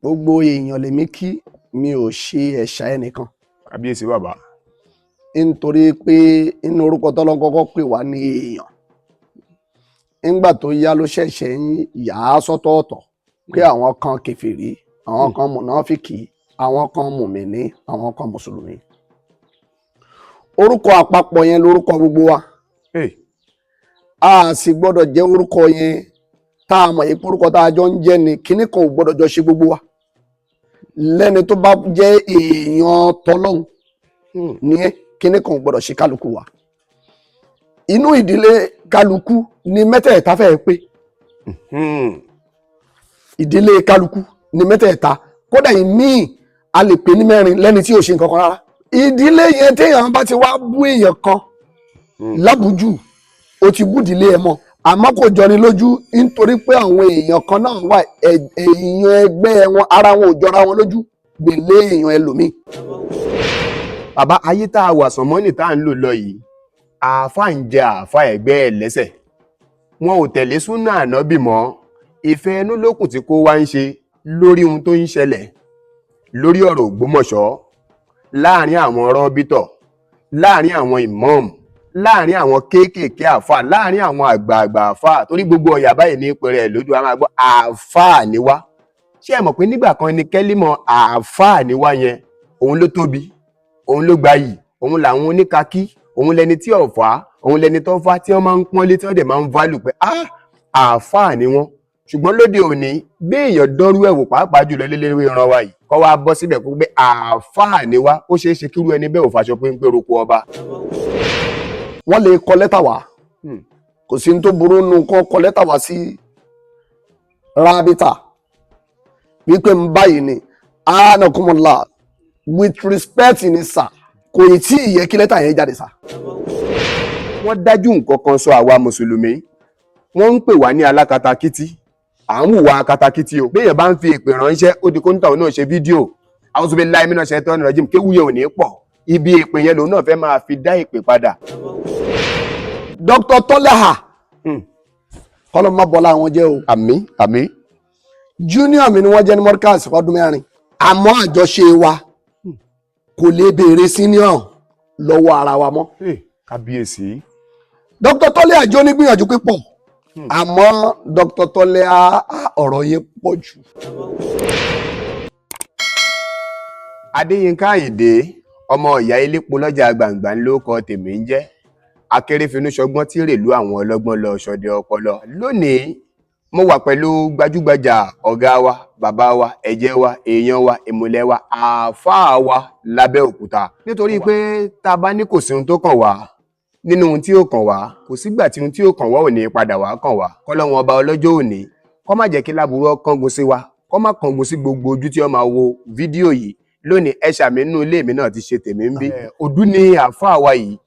Gbogbo èèyàn lèmi kí, mi ò ṣe ẹ̀ṣà ẹnìkan. Kábíyèsí bàbá. Nítorí pé inú orúkọ tọ́lọ́run kọ́kọ́ pè wá ní èèyàn. Nígbà tó yá ló ṣẹ̀ṣẹ̀ ń yà á sọ́tọ̀ọ̀tọ̀ pé àwọn kan kèfèrí, àwọn kan mùnáfìkì, àwọn kan mùmìnì, àwọn kan mùsùlùmí. Orúkọ àpapọ̀ yẹn lórúkọ gbogbo wa. A sì gbọ́dọ̀ jẹ́ orúkọ yẹn tá a mọ̀ yìí pé orúkọ tá a jọ ń jẹ́ ni kinní kan ò gbọ́dọ̀ jọ ṣe gbogbo wa. Lẹ́ni tó bá jẹ́ èèyàn tọ́lọ́hun ní kinní kan ò gbọ́dọ̀ ṣe kálukú wa. Inú ìdílé kálukú ni mẹ́tẹ̀ẹ̀ta fẹ́ẹ́ pé. Ìdílé kálukú ni mẹ́tẹ̀ẹ̀ta, kódà ìmíì a lè pè ní mẹ́rin lẹ́ni tí ò ṣe nǹkan kan rárá. Ìdílé yẹn téèyàn bá ti wá bú èèyàn kan lábùjù, ó ti bú ìdílé ẹ̀ mọ́, àmọ́ kò jọni lójú nítorí pé àwọn èèyàn kan náà wà, èèyàn ẹgbẹ́ wọn ara wọn ò jọra wọn lójú gbèlé èèyàn ẹlòmíì. Bàbá, ayé tá a wà sànmọ́nì tá à ń lò lọ yìí, àáfà ń jẹ àáfà ẹgbẹ́ ẹ̀ lẹ́sẹ̀. Wọn ò tẹ̀lé súnà ànábì mọ́. Ìfẹ́ inú lókùn tí kò wá ń ṣe lórí ohun tó ń ṣẹlẹ̀ lórí ọ̀rọ̀ Ògbómọ̀ṣọ́, láàrin àwọn rọ́bítọ̀, láàrin àwọn ìmọ̀ọ̀mù, láàrin àwọn kéékèèké àfà, láàrin àwọn àgbààgbà àfà, torí gbogbo ọ̀yà báyìí ní pẹ̀rẹ̀ lójú a máa gbọ́ àfà ni wá. Ṣé ẹ mọ̀ pé nígbà kan ni kẹ́límọ̀ àfà ni wá yẹn òun ló tóbi, òun ló gbayì, òun làwọn oníkakí, òun lẹni tí ọ̀fà, òun lẹni tó fà tí wọ́n máa ń pọ́nlé tí wọ́n dẹ̀ máa ń válù pé àfà ni wọ́n. Ṣùgbọ́n lóde òní bí èèyàn dọ́rú ẹ̀wò pàápàá jùlọ lélẹ́wé ìran wa yìí kọ́ wá bọ́ síbẹ̀ kó pé àáfàá ni wá, ó ṣeé ṣe kírú ẹni bẹ́ẹ̀ ò faṣọ péńpé roko ọba. Wọ́n lè kọ lẹ́tà wá, kò sí ní tó burú nù kọ́ kọ lẹ́tà wá sí rábítà wípé ń báyìí ni anakumula with respect ni sà, kò ì tí ì yẹ kí lẹ́tà yẹn jáde sà. Wọ́n dájú nǹkan kan sọ àwa mùsùlùmí, wọ́n ń pè wá ní alákatakítí. À ń hùwà katakítí o. Béèyàn bá ń fi ìpè ránṣẹ́ ó di kóńtà òun náà ṣe fídíò. Auzubillahi minash shaitani rajim, kéwúyẹ ò ní pọ̀. Ibi ìpè yẹn lòun náà fẹ́ máa fi dá ìpè padà. Dr. Tọ́lẹ́hà kọ́lọ́ má bọ́lá àwọn jẹ́ o. Àmín, àmín. Junior mi ni wọ́n jẹ́ ní Mọ́ríkàsì ọdún 4. Àmọ́ àjọṣe wa kò lè béèrè senior lọ́wọ́ ara wa mọ́. Kábíyèsí. Dr. Tọ́lẹ́hà jó ní gbìyànjú pípọ̀. Àmọ́ Dr. Tọ́lẹ́hà ọ̀rọ̀ yẹn pọ̀ jù. Adéyínká Àyìndé, ọmọ ìyá elépo lọ́jà gbàǹgbà ló kọ tèmi ń jẹ́. Akérèfínú ṣọgbọ́n tí rèlú àwọn ọlọ́gbọ́n lọ ṣọdẹ ọpọlọ. Lónìí mo wà pẹ̀lú gbajúgbajà ọ̀gá wa, bàbá wa, ẹ̀jẹ̀ wa, èèyàn wa, ìmùlẹ̀ wa, àáfàá wa lábẹ́òkúta. Nítorí pé tá a bá ní kò sí ohun tó kàn wá nínú ohun tí ó kàn wá, kò sígbà tí ohun tí ó kàn wá ò ní padà wá kàn wá. Kọ́lọ́hun ọba ọlọ́jọ́ òní kó má jẹ́ kí láburú kángun sí wa, kó má kángun sí gbogbo ojú tí ó máa wo fídíò yìí. Lónìí ẹ ṣàmì nínú ilé mi náà ti ṣe tèmi ń bí. Òdú ni àáfàá wa yìí,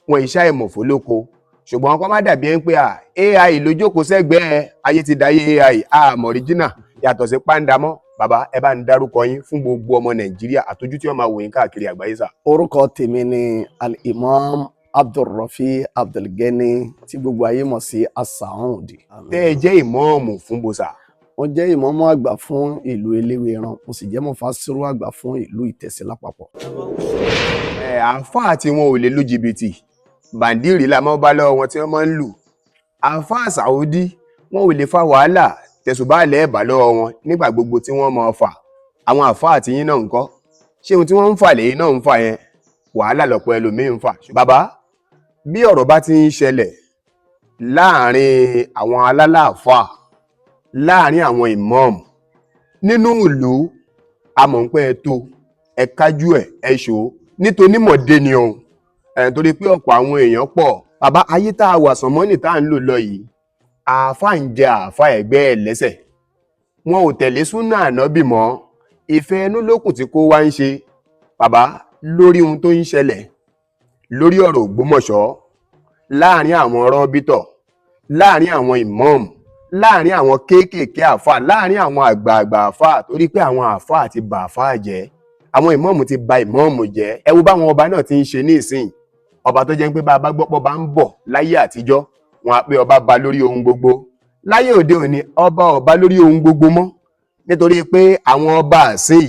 wọn ìṣá ìmọ̀ fólóko. Ṣùgbọ́n kó má dàbí ẹni pé AI ló jókòó sẹ́gbẹ̀ẹ́, ayé ti dayé AI, àmọ́ original yàtọ̀ sí pàǹdàmọ́. Bàbá ẹ bá ń dárúkọ yín fún gbogbo ọmọ Nàìjíríà àtọ́jú tí wọ́n máa wò yín káàkiri àgbáyé sà. Orúkọ tèmi ni Al-Imam Abdulrafi Abdulgani tí gbogbo ayé mọ̀ sí As-Saoudi. Tẹ́ ẹ jẹ́ ìmọ̀ọ́mù fún bòsà. Mo jẹ́ ìmọ̀ọ́mù àgbà fún ìlú Eléwéran, mo sì jẹ́ mufasiru àgbà fún ìlú Ìtẹ̀sí lápapọ̀. Àáfàá tí wọn ò lè lu jìbìtì, bàndìrì la máa bá lọ́wọ́ wọn tí wọ́n máa ń lù. Àáfàá Saudi wọn ò lè fa wàhálà tẹ̀sùbálẹ̀ ẹ̀bà lọ́wọ́ wọn nígbà gbogbo tí wọ́n máa fà. Àwọn àáfàá tí yín náà ń kọ́, ṣé ohun tí wọ́n ń fà lẹ́yìn náà ń fà yẹn? Wàhálà lọ́pọ̀ ẹlòmíín ń fà. Bàbá, bí ọ̀rọ̀ bá ti ń ṣẹlẹ̀ láàrin àwọn alálàáfà, láàrin àwọn ìmọ̀ọ̀mù nínú ìlú, amọ̀ ń pẹ́ ẹ tó ẹ kájú ẹ ṣó nítorí mọ̀dé ni ohun torí pé ọ̀pọ̀ àwọn èèyàn pọ̀. Bàbá, ayé tá a wà sànmọ́nì tá à ń lò lọ yìí, àáfà ń jẹ àáfà ẹgbẹ́ ẹ̀ lẹ́sẹ̀. Wọn ò tẹ̀lé súnà ànábì mọ́. Ìfẹ́ inú lókùn tí kò wá ń ṣe. Bàbá, lórí ohun tó ń ṣẹlẹ̀ lórí ọ̀rọ̀ Ògbómọ̀ṣọ́, láàrin àwọn rọ́bítọ̀, láàrin àwọn ìmọ̀ọ̀mù, láàrin àwọn kéékèèké àfà, láàrin àwọn àgbààgbà àfà, torí pé àwọn àfà ti bà àfà jẹ́, àwọn ìmọ̀ọ̀mù ti bà ìmọ̀ọ̀mù jẹ́. Ẹ wo báwọn ọba náà ti ń ṣe ní ìsìn. Ọba tó jẹ́ pé bá a bá gbọ́pọ̀ bá ń bọ̀ láyé àtijọ́, wọn á pé ọba ba lórí ohun gbogbo. Láyé òde òní ọba ọba lórí ohun gbogbo mọ́. nítorí pé àwọn ọba àsìn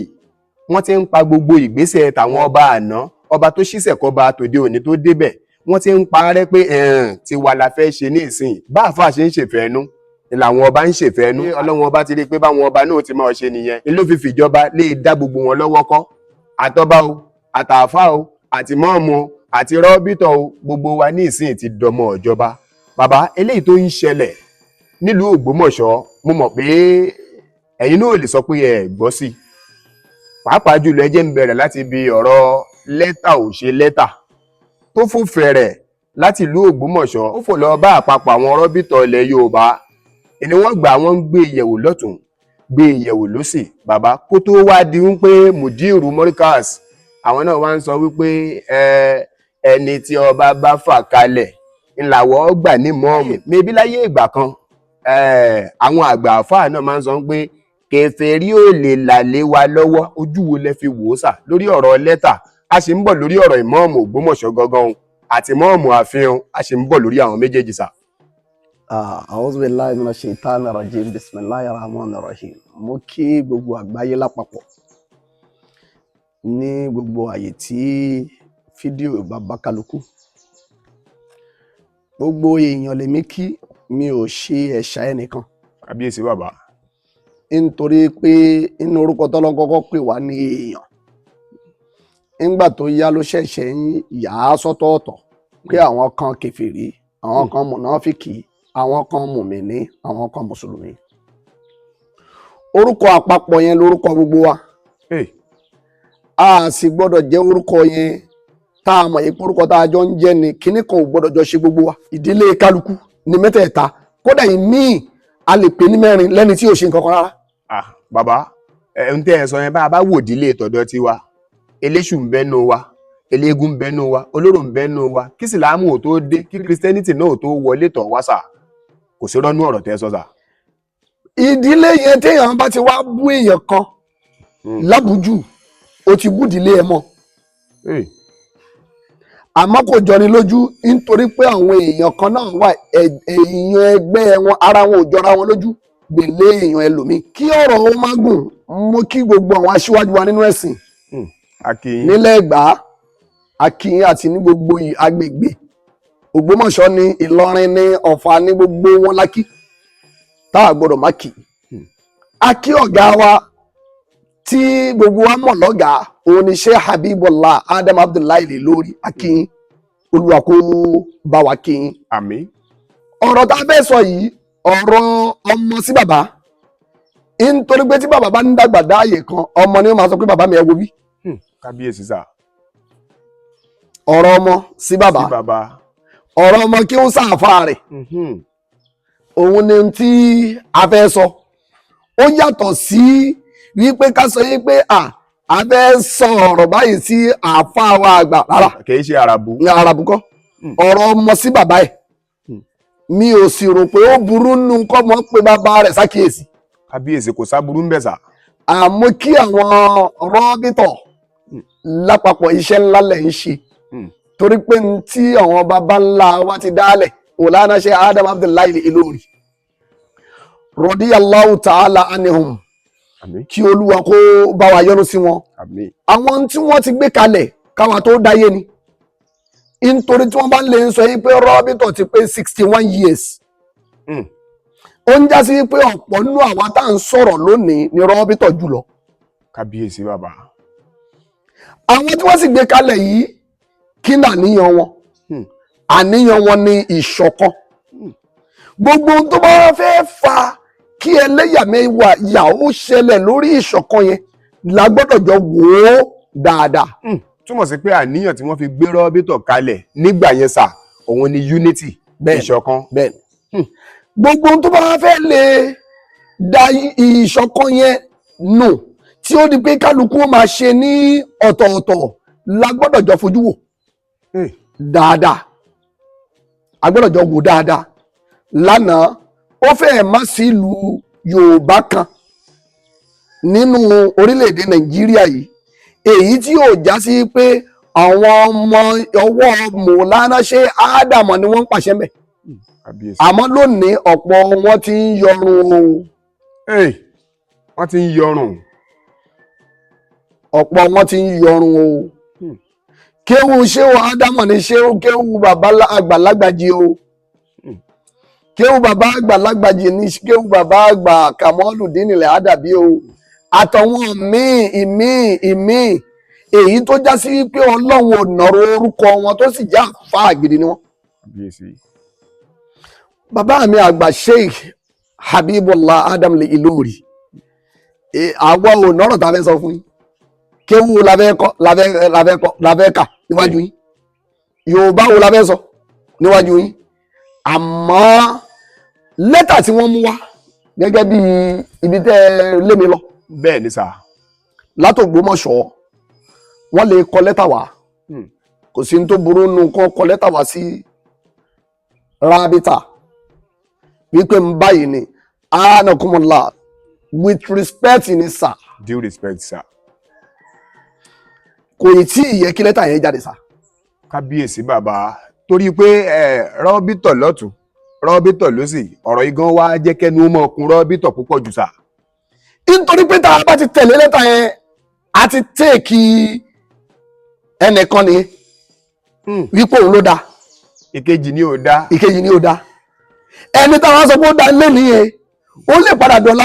wọ́n ti ń pa gbogbo ìgbésẹ̀ tàwọn ọba àná, ọba tó ṣíṣẹ̀ kọba tòde òní tó débẹ̀ wọ́n ti ń parẹ́ pé tiwa la fẹ́ ṣe ní ìsìn bá àfáà ṣe ń ṣèfẹ́nú làwọn ọba ń ṣèfẹ́nú. Ọlọ́run ọba ti rí i pé báwọn ọba náà ti máa ṣe nìyẹn ló fi fìjọba lè dá gbogbo wọn lọ́wọ́ kọ́, àtọba o àtàfà o àti mọ́ọ̀mù o àti rọ́bìtọ̀ o, gbogbo wa ní ìsìn ti dọmọ ìjọba. Bàbá, eléyìí tó ń ṣẹlẹ̀ nílùú Ògbómọ̀ṣọ́ mo mọ̀ pé ẹ̀yin náà lè sọ pé ẹ gbọ́ sí, pàápàá jùlọ ẹ jẹ́ ń bẹ̀rẹ̀ láti ibi ọ̀rọ̀ lẹ́tà ò ṣe lẹ́tà tó fò fẹ̀rẹ̀ láti ìlú Ògbómọ̀ṣọ́ ó fò lọ bá àpapọ̀ àwọn rọ́bìtọ̀ ilẹ̀ Yorùbá ni wọ́n gbà wọ́n ń gbé ìyẹ̀wò lọ́tún gbé ìyẹ̀wò lósì. Bàbá, kó tó wá di wípé Mudiru Morikaz àwọn náà wá ń sọ wípé ẹni tí ọba bá fà kalẹ̀ ńláwọ́ gbà ní mọ́ọ̀mù. Mébí láyé ìgbà kan àwọn àgbà àfáà náà máa ń sọ pé kèfèrí ò lè làlé wa lọ́wọ́. Ojú wo lẹ fi wò ó sà lórí ọ̀rọ̀ lẹ́tà? A sì ń bọ̀ lórí ọ̀rọ̀ ìmọ̀ọ̀mù Ògbómọ̀ṣọ́ gangan àti mọ́ọ̀mù àfihàn, a sì ń bọ̀ lórí àwọn méjèèjì sà. A'udhu billahi minash shaitani rajim, bismillahir rahmanir rahim. Mo kí gbogbo àgbáyé lápapọ̀ ní gbogbo àyè tí fídíò bàbá kálukú. Gbogbo èèyàn lèmi kí, mi ò ṣe ẹ̀ṣà ẹnìkan. Kábíyèsí bàbá. Nítorí pé inú orúkọ tọ́lọ́ kọ́kọ́ pè wá ní èèyàn. Nígbà tó yá ló ṣẹ̀ṣẹ̀ ń yà á sọ́tọ̀ọ̀tọ̀ pé àwọn kan kèfèrí, àwọn kan mùnáfíkì, àwọn kan mùmìnì, àwọn kan mùsùlùmí. Orúkọ àpapọ̀ yẹn lórúkọ gbogbo wa. A sì gbọ́dọ̀ jẹ́ orúkọ yẹn tá a mọ̀ yìí pé orúkọ tá a jọ ń jẹ́ ni kíní kan ò gbọ́dọ̀ jọ ṣe gbogbo wa. Ìdílé kálukú ni mẹ́tẹ̀ẹ̀ta, kódà ìmíì a lè pè ní mẹ́rin lẹ́ni tí ò ṣe nǹkan kan rárá. Bàbá, ń tẹ́ ẹ sọ yẹn bá a bá wò ìdílé tọ̀dọ̀ tiwa, eléṣù ń bẹ́nu wa, eléégún ń bẹ́nu wa, olóró ń bẹ́nu wa, kí Ìsìlámù ò tó dé, kí Christianity náà ò tó wọlé tọ̀ wá sà, kò sí rọ́nú ọ̀rọ̀ tẹ́ sọ sà. Ìdílé yẹn téèyàn bá ti wá bú èèyàn kan lábùjù ó ti bú ìdílé ẹ mọ́. Àmọ́ kò jọni lójú nítorí pé àwọn èèyàn kan náà wà èèyàn ẹgbẹ́ wọn ara wọn ò jọra wọn lójú gbèlé èèyàn ẹlòmíì. Kí ọ̀rọ̀ wọn má gùn, mo kí gbogbo àwọn aṣíwájú wa nínú ẹ̀sìn nílẹ̀ Ẹ̀gbá, Akínyìn àti ní gbogbo agbègbè Ògbómọ̀ṣọ́ ní Ìlọrin ní Ọ̀fà ní gbogbo wọn lákì tá a gbọ́dọ̀ má kì. A kí ọ̀gá wa tí gbogbo wa mọ̀ lọ́gàá òun ni Sheikh Habibullah Adam Abdullahi lè lórí Akínyìn, Olúwa kó bá wa kíyìn. Àmín. Ọ̀rọ̀ tá a fẹ́ sọ yìí ọ̀rọ̀ ọmọ sí bàbá, nítorí pé tí bàbá bá ń dàgbà dáàyè kan ọmọ ni ó máa sọ pé bàbá mi ẹ wo bí. Kábíyèsí sà. Ọ̀rọ̀ ọmọ sí bàbá, ọ̀rọ̀ ọmọ kí ó sàáfà rẹ̀, òun ni tí a fẹ́ sọ. Ó yàtọ̀ sí wípé ká sọ yí pé a fẹ́ sọ ọ̀rọ̀ báyìí sí àáfà wa àgbà rárá. Kìí ṣe àràbù. Àràbù kọ́. Ọ̀rọ̀ ọmọ sí bàbá ẹ̀. Mi ò sì rò pé ó burú nù kọ́ mọ́ pé bàbá rẹ̀ sákìyèsí. Kábíyèsí kò sáburú ń bẹ̀ sà. Àmọ́ kí àwọn rọ́bìtọ̀ lápapọ̀ iṣẹ́ ńlá lẹ̀ ń ṣe. Torí pé tí àwọn baba ńlá wa ti dálẹ̀ Maulana Sheikh Adam Abdullahi Ìlọrí radiyallahu ta'ala anhum, kí Olúwa kó bá wa yọ́nú sí wọn. Àwọn tí wọ́n ti gbé kalẹ̀ káwa tó dáyé ni, nítorí tí wọ́n bá lè ń sọ yí pé rọ́bìtọ̀ ti pé 61 years. Ó ń já sí pé ọ̀pọ̀ nínú àwa tá à ń sọ̀rọ̀ lónìí ni rọ́bìtọ̀ jùlọ. Kábíyèsí bàbá. Àwọn tí wọ́n sì gbé kalẹ̀ yìí kí ni àníyàn wọn? Àníyàn wọn ni ìṣọ̀kan. Gbogbo ohun tó bá fẹ́ fa kí ẹlẹ́yàmẹ̀yà yà ó ṣẹlẹ̀ lórí ìṣọ̀kan yẹn la gbọ́dọ̀ jọ wò ó dáadáa. Túmọ̀ sí pé àníyàn tí wọ́n fi gbé rọ́bìtọ̀ kalẹ̀ nígbà yẹn sà, òun ni unity, ìṣọ̀kan. Bẹ́ẹ̀ni. Gbogbo ohun tó bá fẹ́ lè da ìṣọ̀kan yẹn nù tí ó di pé kálukú máa ṣe ní ọ̀tọ̀ọ̀tọ̀ la gbọ́dọ̀ jọ fojú wò dáadáa. A gbọ́dọ̀ jọ wò dáadáa. Lánàá ó fẹ́ẹ̀ má sí ìlú Yorùbá kan nínú orílẹ̀-èdè Nàìjíríà yìí èyí tí yóò já sí pé àwọn ọmọ ọwọ́ Maulana Sheikh Adam ni wọ́n ń pàṣẹ mẹ́. Àmọ́ lónìí ọ̀pọ̀ wọn ti ń yọrun wọ́n ti ń yọrùn. ọ̀pọ̀ wọn ti ń yọrùn o kéwù ṣéwù ádámọ̀ ní ṣéwù kéwù bàbá àgbàlagbàjì o kéwù bàbá àgbàlagbàjì ní kéwù bàbá àgbà Kamọ́lùdín ilẹ̀ àdàbí o àtọ̀wọn ìmíì èyí tó já sí pé ọlọ́run ò nọ̀rọ̀ orúkọ wọn tó sì já àfáà gidi ni wọn. bàbá mi àgbà Sheikh Habibullah Adam Ìlọrí àwa ò nọ̀rọ̀ tá a fẹ́ sọ fún yín kéwù labẹ́ kà níwájú yín Yorùbá wo labẹ́ sọ níwájú yín àmọ́ lẹ́tà tí wọ́n mú wá gẹ́gẹ́ bí ibi tẹ́ lé mi lọ. bẹ́ẹ̀ ni sà. látògbómọ̀ṣọ́ wọ́n lè kọ lẹ́tà wá kò sí ní tó burú nù kọ́ kọ lẹ́tà wá sí rábítà wípé ń báyìí ni anakumula with respect ni sà. due respect sà. kò ì tí ì yẹ kí lẹ́tà yẹn jáde sà. kábíyèsí bàbá torí pé rọ́bìtọ̀ lọ́tún rọ́bìtọ̀ lósì ọ̀rọ̀ igan wá jẹ́ kẹ́nu ó mọ̀ ọkùn rọ́bìtọ̀ púpọ̀ jù sà. nítorí pé tá a bá ti tẹ̀lé lẹ́tà yẹn a ti tẹ́ẹ̀kì ẹnìkan ni wípé òun ló dáa. ìkejì ni ò dáa. ìkejì ni ò dáa. ẹni táwọn sọ pé ó dáa lé nìyẹn ó lè padà dọ̀la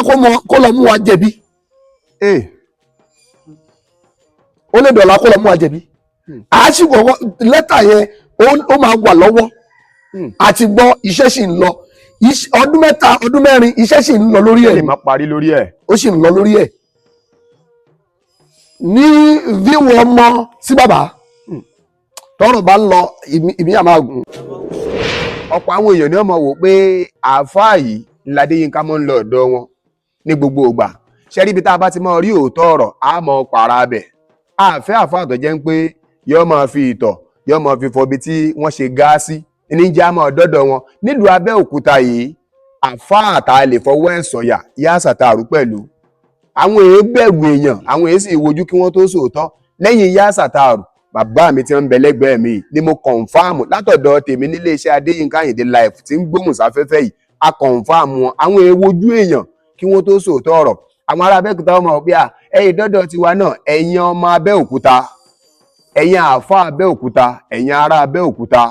kó lọ mú wa jẹ̀bi. ó lè dọ̀la kó lọ mú wa jẹ̀bi. àásìkò lẹ́tà yẹn ó máa wà lọ́wọ́ àti gbọ́ iṣẹ́ sì ń lọ ọdún mẹ́ta ọdún mẹ́rin iṣẹ́ sì ń lọ lórí ẹ̀. lè má parí lórí ẹ̀. ó sì ń lọ lórí ẹ̀. ní víwọ ọmọ sí bàbá tọ́rọ̀ bá ń lọ ìmí àmà gùn. ọ̀pọ̀ àwọn èèyàn ni wọ́n mọ̀ wò pé àáfàá yìí Ládéyínká mọ́ ń lọ ọ̀dọ̀ wọn ní gbogbo ìgbà ṣẹ́rí ibi tá a bá ti máa rí òótọ́ ọ̀rọ̀ á mọ pààrà bẹ̀. àfẹ́ àáfàá tó jẹ́ ń pé yọ́ máa fi ìtọ̀ yọ́ máa fi fọbi tí wọ́n ṣe gáàsì níjà máa dọ́dọ̀ wọn nílùú Abẹ́òkúta yìí àáfàá tá a lè fọwọ́ ẹ̀ sọ̀yà Ìyá Sàtàrù pẹ̀lú àwọn èé bẹ̀rù èèyàn àwọn èé sì wojú kí wọ́n tó sòótọ́ lẹ́yìn Ìyá Sàtàrù bàbá mi tí wọ́n ń bẹ lẹ́gbẹ̀ẹ́ mi ni mo kọ̀ǹfàmù látọ̀dọ̀ tèmi nílé iṣẹ́ Adéyínká Àyìndé live tí ń gbóhùn sáfẹ́fẹ́ yìí a kọ̀ǹfàmù wọn àwọn èé wojú èèyàn kí wọ́n tó sòótọ́ ọ̀rọ̀ àwọn ará Abẹ́òkúta ọmọ òbí ẹ̀yin dọ́dọ̀ tiwa náà ẹ̀yin ọmọ Abẹ́òkúta ẹ̀yin àáfà Abẹ́òkúta ẹ̀yin ará Abẹ́òkúta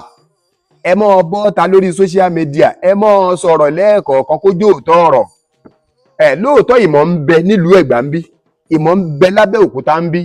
ẹ mọ́ bọ́ta lórí social media ẹ mọ́ sọ̀rọ̀ lẹ́ẹ̀kọ̀ọ̀kan kójú òótọ́ ọ̀rọ̀ lóòótọ́ ìmọ̀ ń bẹ nílùú Ẹ̀gbá ń bí ìmọ̀ ń bẹ l'Abẹ́òkúta ń bí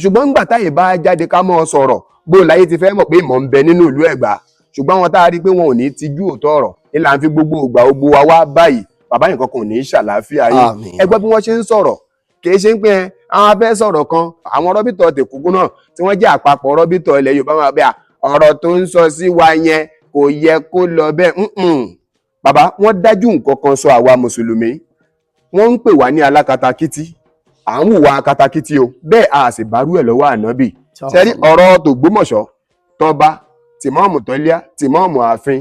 ṣùgbọ́n ńgbà táyè bá jáde ká mọ́ sọ̀rọ̀ bó láyé ti fẹ́ mọ̀ pé ìmọ̀ ń bẹ nínú ìlú Ẹ̀gbá ṣùgbọ́n wọn tá a rí pé wọn ò ní tijú òótọ́ ọ̀rọ̀ ìlà ń fi gbogbo ògbà ogbó wa wá báyìí bàbá yìí kankan ò ní ṣàlàáfíà yìí ẹgbẹ́ bí wọ́n ṣe ń sọ̀rọ̀ kìí ṣe ń pé àwọn afẹ́ sọ̀rọ̀ kan àwọn rọ́bìtọ̀ tèkúkú náà tí wọ́n jẹ́ àpapọ̀ rọ́bìtọ̀ ilẹ̀ Yorùbá máa bẹ́ẹ̀ ọ̀rọ̀ tó ń sọ sí wa yẹn kò yẹ kó lọ bẹ́ẹ̀ bàbá wọ́n dájú nǹkan kan sọ àwa mùsùlùmí wọ́n ń pè wá ní alákatakítí à ń hùwà katakítí o bẹ́ẹ̀ a sì bárú ẹ̀ lọ́wọ́ ànábì sẹ́rí ọ̀rọ̀ tògbómọ̀ṣọ́ tọ́ba tìmọ́ọ̀mù tọ́líà tìmọ́ọ̀mù ààfin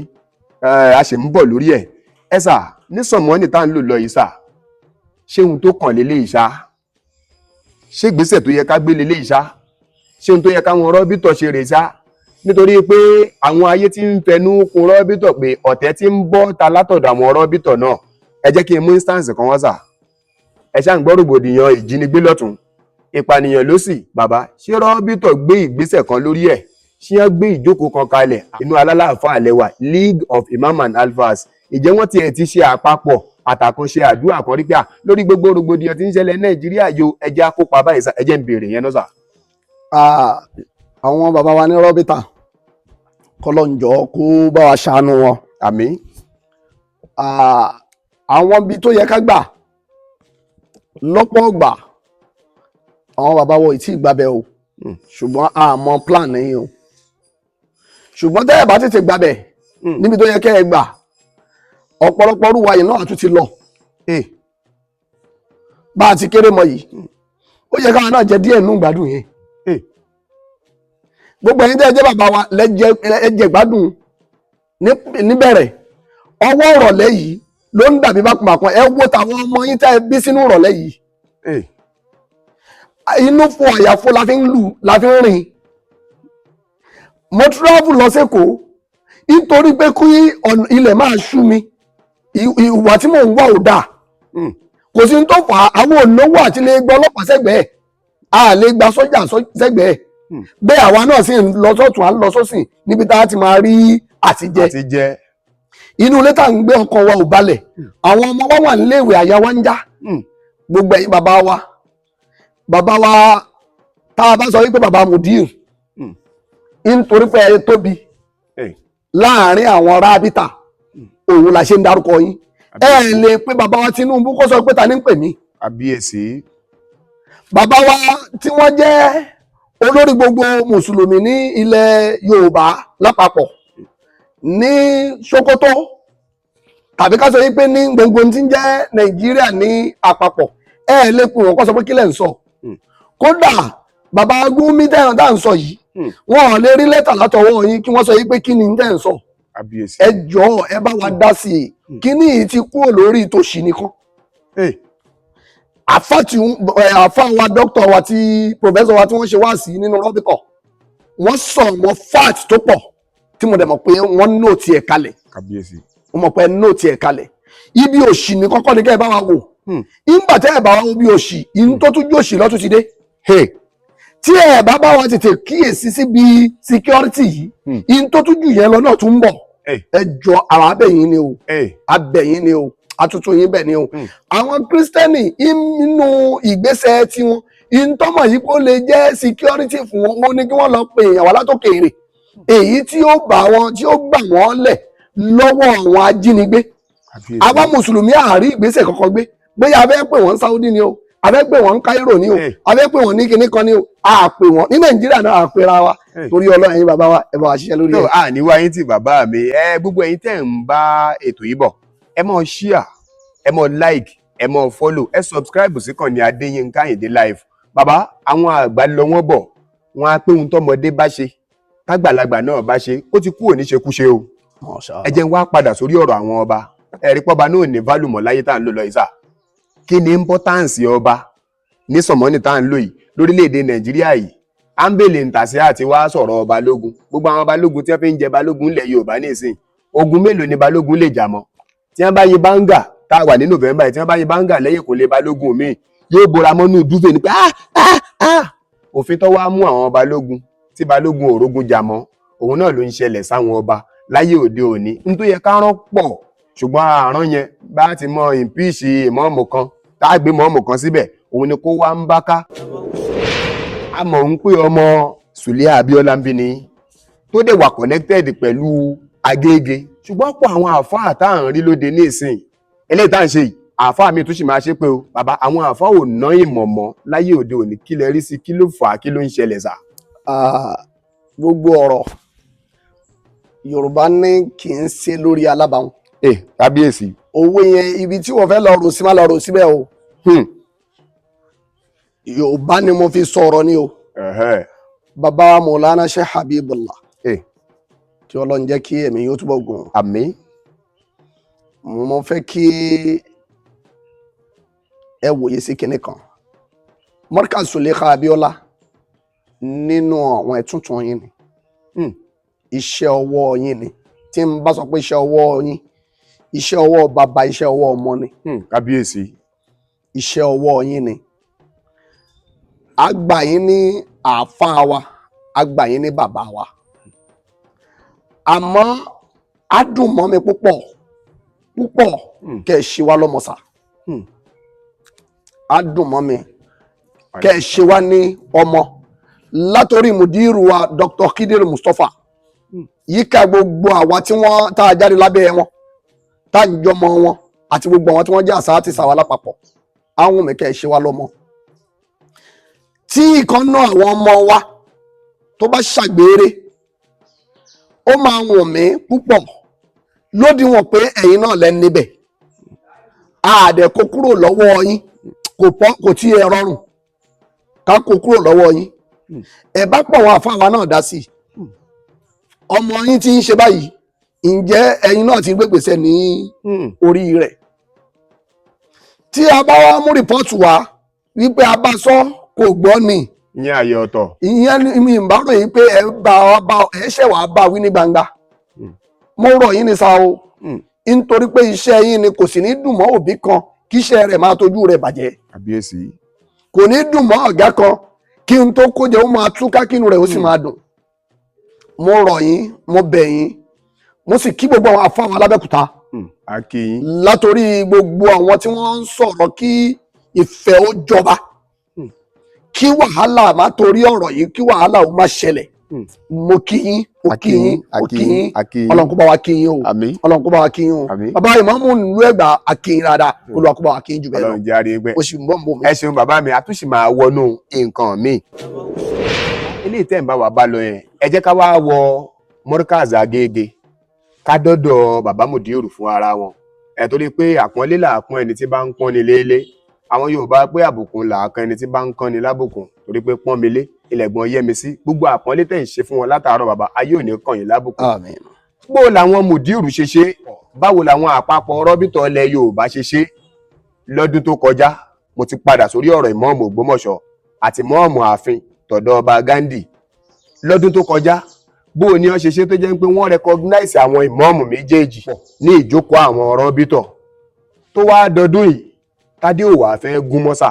a sì ń bọ̀ lórí ẹ̀ ẹ sà ní sọ̀mọ́nì tá à ń lò lọ yìí sà ṣé ohun tó kàn lélẹ̀ ìṣá ṣé ìgbésẹ̀ tó yẹ ká gbé lélẹ̀ ìṣá ṣé ohun tó yẹ káwọn rọ́bìtọ̀ ṣe rè ṣá nítorí pé àwọn ayé tí ń fẹnu kun rọ́bìtọ̀ pé ọ̀tẹ̀ tí ń bọ́ ta látọ̀dọ̀ àwọn rọ́bìtọ̀ náà ẹ jẹ́ kí n mú instance kan wá sà ẹ ṣáà ń gbọ́ rògbòdìyàn ìjínigbé lọ́tún ìpànìyàn lósì bàbá ṣé rọ́bìtọ̀ gbé ìgbésẹ̀ kan lórí ẹ̀ ṣé wọ́n gbé ìjókòó kan kalẹ̀ inú alálàáfà àlẹ́wà League of Imam and Alfas ìjẹ́ wọ́n tiẹ̀ ti ṣe àpapọ̀ àtàkùnṣe àdúrà kan rí pé lórí gbogbo rògbòdìyàn tí ń ṣẹlẹ̀ Nàìjíríà yo ẹjẹ́ akópa báyìí sà ẹjẹ́ ń béèrè yẹn náà sà. àwọn bàbá wa ní rọ́bìtà kọlọ́njọ́ kó bá wa ṣàánú wọn. àmín. àwọn ibi tó yẹ ká gbà lọ́pọ̀ ọgbà àwọn bàbá wọ ìtì ìgbàbẹ̀ o ṣùgbọ́n àmọ́ plan nìyí o ṣùgbọ́n tẹ́ ẹ̀ bá tètè gbàbẹ̀ níbi tó yẹ kẹ́ ẹ gbà ọ̀pọ̀lọpọ̀ orúwa yìí náà tún ti lọ bá a ti kéré mọ yìí ó yẹ káwọn náà jẹ díẹ̀ nínú ìgbádùn yẹn gbogbo ẹ̀yin tẹ́ ẹ jẹ́ bàbá wa lẹ́jẹ̀ gbádùn níbẹ̀rẹ̀ ọwọ́ ìrọ̀lẹ́ yìí ló ń dàbí bákùnbàkùn ẹ wo tàwọn ọmọ yín tẹ́ ẹ bí sínú ìrọ̀lẹ́ yìí inú fún àyàfó la fi ń lù la fi ń rìn mo travel lọ sẹ́kọ̀ọ́ nítorí pé kí ilẹ̀ máa ṣú mi ìwà tí mò ń wá ò dáa kò sí ní tó fà á àwọn ònáwó àti lè gba ọlọ́pàá sẹ́gbẹ̀ẹ́ a lè gba sọ́jà sẹ́gbẹ̀ẹ́ bẹ́ẹ̀ àwa náà sì ń lọ sọ́tún à ń lọ sọ́sìn níbi tá a ti máa rí àtijẹ inú ilé tá à ń gbé ọkàn wa ò balẹ̀ àwọn ọmọ wa wà níléèwé àyà wa ń já gbogbo ẹ̀yin bàbá wa tá a bá sọ wípé bàbá Mudir nítorí pé ẹ tóbi láàrin àwọn rábítà òun la ṣe ń dárúkọ yín ẹ lè pé bàbá wa Tinubu kó sọ pé ta ní ń pè mí àbíyèsí bàbá wa tí wọ́n jẹ́ olórí gbogbo mùsùlùmí ní ilẹ̀ Yorùbá lápapọ̀ ní Sokoto tàbí ká sọ wípé ní gbogbo tí ń jẹ́ Nàìjíríà ní àpapọ̀ ẹ lè pè wọ́n kó sọ pé kílẹ̀ ń sọ kódà bàbá Gumi tẹ́yàn tá à ń sọ yìí wọn ò lè rí lẹ́tà látọwọ́ yín kí wọ́n sọ yìí pé kí ni tẹ́ ń sọ ẹ jọ̀ọ́ ẹ bá wa dá sí i kí ni yìí ti kúrò lórí tòṣì nìkan àfa wa dókítà wa tí pòfẹ́sọ̀ wa tí wọ́n ṣe wá sí nínú rọ́bìkọ̀ wọ́n sọ wọn fat tó pọ̀ tí mo dẹ̀ mọ̀ pé wọ́n nóòtì ẹ̀ kalẹ̀ wọ́n mọ̀ pé nóòtì ẹ̀ kalẹ̀ ibi òṣì ní kọ́kọ́ ni kẹ́ ẹ bá wa wò ìgbà tẹ́ ẹ bá wa wo bí òṣì inú tó tún jòṣì lọ́tún ti dé tí ẹ bá bá wa tètè kíyèsí síbi security yìí in tó tún jù yẹn lọ náà tún ń bọ̀ ẹ jọ àwọn abẹ́yìn ni o abẹ́yìn ni o atutu yín bẹ́ẹ̀ ni o àwọn kírísítẹ́nì inú ìgbésẹ̀ tiwọn ìtọ́mọ̀ yìí kó lè jẹ́ security fún wọn ó ní kí wọ́n lọ pe èèyàn wá látòkèèrè èyí tí ó bá wọn tí ó gbà wọ́n lẹ̀ lọ́wọ́ àwọn ajínigbé àwa mùsùlùmí àárí ìgbésẹ̀ kọ́kọ́ gbé bóyá abẹ́ pè wọ́n Saudi ni o abẹ́ pè wọ́n Cairo ni o abẹ́ pè wọ́n ní kinní kan ni o a pè wọ́n ní Nàìjíríà náà a pera wa torí Ọlọ́run ẹ̀yin bàbá wa ẹ bá wa ṣiṣẹ́ lórí ẹ̀. a ní wáyé tí bàbá mi gbogbo ẹ̀yin tẹ́ ń bá ètò yìí bọ̀ ẹ mọ̀ share ẹ mọ̀ like ẹ mọ̀ follow ẹ subscribe sí kàn ní Adéyínká Àyìndé live bàbá àwọn àgbà lọ wọ́n bọ̀ wọ́n á pé ohun tọ́mọdé bá ṣe tágbàlagbà náà bá ṣe ó ti kúrò níṣekúṣe o ẹ jẹ́ n wá padà sórí ọ̀rọ̀ àwọn ọba ẹ̀rí pọ́ba náà ní value mọ́ láyé tá à ń lò lọ ìsà kí ni importance ọba ní sọ̀mọ́nì tá à ń lò yìí lórílẹ̀‐èdè Nàìjíríà yìí ámbèlè ntàsí àti wá sọ̀rọ̀ balógun gbogbo àwọn balógun tí wọ́n fi ń jẹ balógun ilẹ̀ Yorùbá nísìn ogun mélòó ni balógun lè jà mọ́ tí wọ́n bá yí báńgà tá a wà ní November tí wọ́n bá yí báńgà lẹ́yìn kò lè balógun mi yóò bora mọ́nú dúfẹ́ ni pé òfin tó wá mú àwọn balógun tí balógun òrógun jà mọ́ òun náà ló ń ṣẹlẹ̀ sáwọn ọba láyé òde òní nítorí yẹ ká rán pọ̀ ṣùgbọ́n àrán yẹn bá ti mọ ìmpíìsì ìmọ̀ọ́mù kan tá a gbé mọ̀ọ́mù kan síbẹ̀ òun ni kó wá ń bá ká a mọ̀ ń pé ọmọ Sùlẹ̀ Abíọ́lá ń bí ni tó dẹ̀ wà connected pẹ̀lú Agége ṣùgbọ́n pọ̀ àwọn àfáà tá à ń rí lóde ní ìsìn eléyìí tá à ń ṣe yìí àfáà mi tún sì máa ṣe pé o bàbá àwọn àfáà ò ná ìmọ̀ mọ́ láyé òde òní kí lẹ rí sí kí ló fà á kí ló ń ṣẹlẹ̀ sà. gbogbo ọ̀rọ̀ Yorùbá ní kì í ṣe lórí alábàáhùn. kábíyèsí. owó yẹn ibi tí wọ́n fẹ́ lọ rò sí má lọ rò síbẹ̀ o. Yorùbá ni mo fi sọ̀rọ̀ ni o. Bàbá Mọ̀lánà Sheikh Habibullah. Kí Ọlọ́run jẹ́ kí ẹ̀mí yóò túbọ̀ gùn. Àmín. Mo fẹ́ kí ẹ wòye sí kinní kan. Markaz Suleika Abiola nínú àwọn ẹ̀túntún yín ni. Iṣẹ́ ọwọ́ yín ni. Tí n bá sọ pé iṣẹ́ ọwọ́ yín, iṣẹ́ ọwọ́ bàbá, iṣẹ́ ọwọ́ ọmọ ni. Kábíyèsí. Iṣẹ́ ọwọ́ yín ni. A gbà yín ní àáfàá wa, a gbà yín ní bàbá wa. Àmọ́ á dùn mọ́ mi púpọ̀ kẹ́ ẹ ṣe wá lọ́mọ sà. Á dùn mọ́ mi kẹ́ ẹ ṣe wá ní ọmọ látòrí mùdírù wa Dr. Khidir Mustapha yíká gbogbo àwa tí wọ́n tá a jáde lábẹ́ wọn tá a jọmọ wọn àti gbogbo àwọn tí wọ́n jẹ́ àṣà àti sàwà lápapọ̀ àwọn mi kẹ́ ẹ ṣe wá lọ́mọ. Tí ìkan náà àwọn ọmọ wa tó bá ṣàgbére ó máa wọ̀n mí púpọ̀ lódiwọ̀n pé ẹ̀yin náà lẹ́ níbẹ̀ àdẹ̀ kó kúrò lọ́wọ́ yín kò tí ẹ rọrùn ká kó kúrò lọ́wọ́ yín ẹ bá pọ̀ wọn àfáàwá náà dá sí ọmọ yín tí ń ṣe báyìí ǹjẹ́ ẹ̀yin náà ti gbégbèsè ní orí rẹ̀ tí a bá wá mú rìpọ́ọ̀tù wá wípé a bá sọ kò gbọ́ ni ìyẹn àyè ọ̀tọ̀ ìyẹn mi ń bá ròyìn pé ẹ ṣẹ̀ wá bá wí ní gbangba mo rọ̀ yín ní sa o nítorí pé iṣẹ́ yín ni kò sì ní dùn mọ́ òbí kan kíṣẹ́ rẹ̀ máa tójú rẹ̀ bàjẹ́. kábíyèsí. kò ní dùn mọ́ ọ̀gá kan kí n tó kó jẹ ó máa túká kínú rẹ̀ ó sì máa dùn. mo rọ̀ yín mo bẹ̀ yín mo sì kí gbogbo àwọn afáwọn alábẹ́kúta látòrí gbogbo àwọn tí wọ́n ń sọ̀rọ̀ kí ìfẹ́ ó jọba kí wàhálà má torí ọ̀rọ̀ yìí kí wàhálà ó má ṣẹlẹ̀. mo kí yín mo kí yín mo kí yín Ọlọ́run kó bá wa kí yín o Ọlọ́run kó bá wa kí yín o bàbá ìmáàmù ìlú Ẹ̀gbá akíyín dáadáa Olúwa kó bá wa kí yín jù bẹ́ẹ̀ lọ. Ọlọ́run jẹ́ àrígbẹ́. o sì ń bọ̀ ń bò mí. ẹ ṣeun bàbá mi àtúnṣe máa wọnú nǹkan mi. eléyìí tẹ́ ń bá wa bá lọ yẹn ẹ jẹ́ ká wá wọ Mọ́ríkàz Agége ká dọ́dọ̀ bàbá Mùdírù fún ara wọn ẹ̀ torí pé àpọ́nlé làápọ́n ẹni tí bá ń pọ́n ni léélé àwọn Yorùbá pé àbùkún làákan ẹni tí bá ń kán ni lábùkún torí pé pọ́n mi lé ilẹ̀gbọ́n yẹ́mi sí gbogbo àpọ́nlé tẹ̀ ń ṣe fún wọn látàárọ̀ bàbá ayé ò ní kàn yín lábùkún. Àmín. bó làwọn Mùdírù ṣe ṣe báwo làwọn àpapọ̀ rọ́bìtọ̀ ilẹ̀ Yorùbá ṣe ṣe lọ́dún tó kọjá mo ti padà sórí ọ̀rọ̀ ìmọ̀ọ́mù Ògbómọ̀ṣọ́ àti mọ̀ọ́mù ààfin tọ̀dọ̀ ọba Ghandi lọ́dún tó kọjá bó ni wọ́n ṣe ṣe tó jẹ́ pé wọ́n recognize àwọn ìmọ̀ọ́mù méjèèjì ní ìjókòó àwọn rọ́bìtọ̀ tó wá dọdún yìí tádé ò wá fẹ́ gún mọ́sà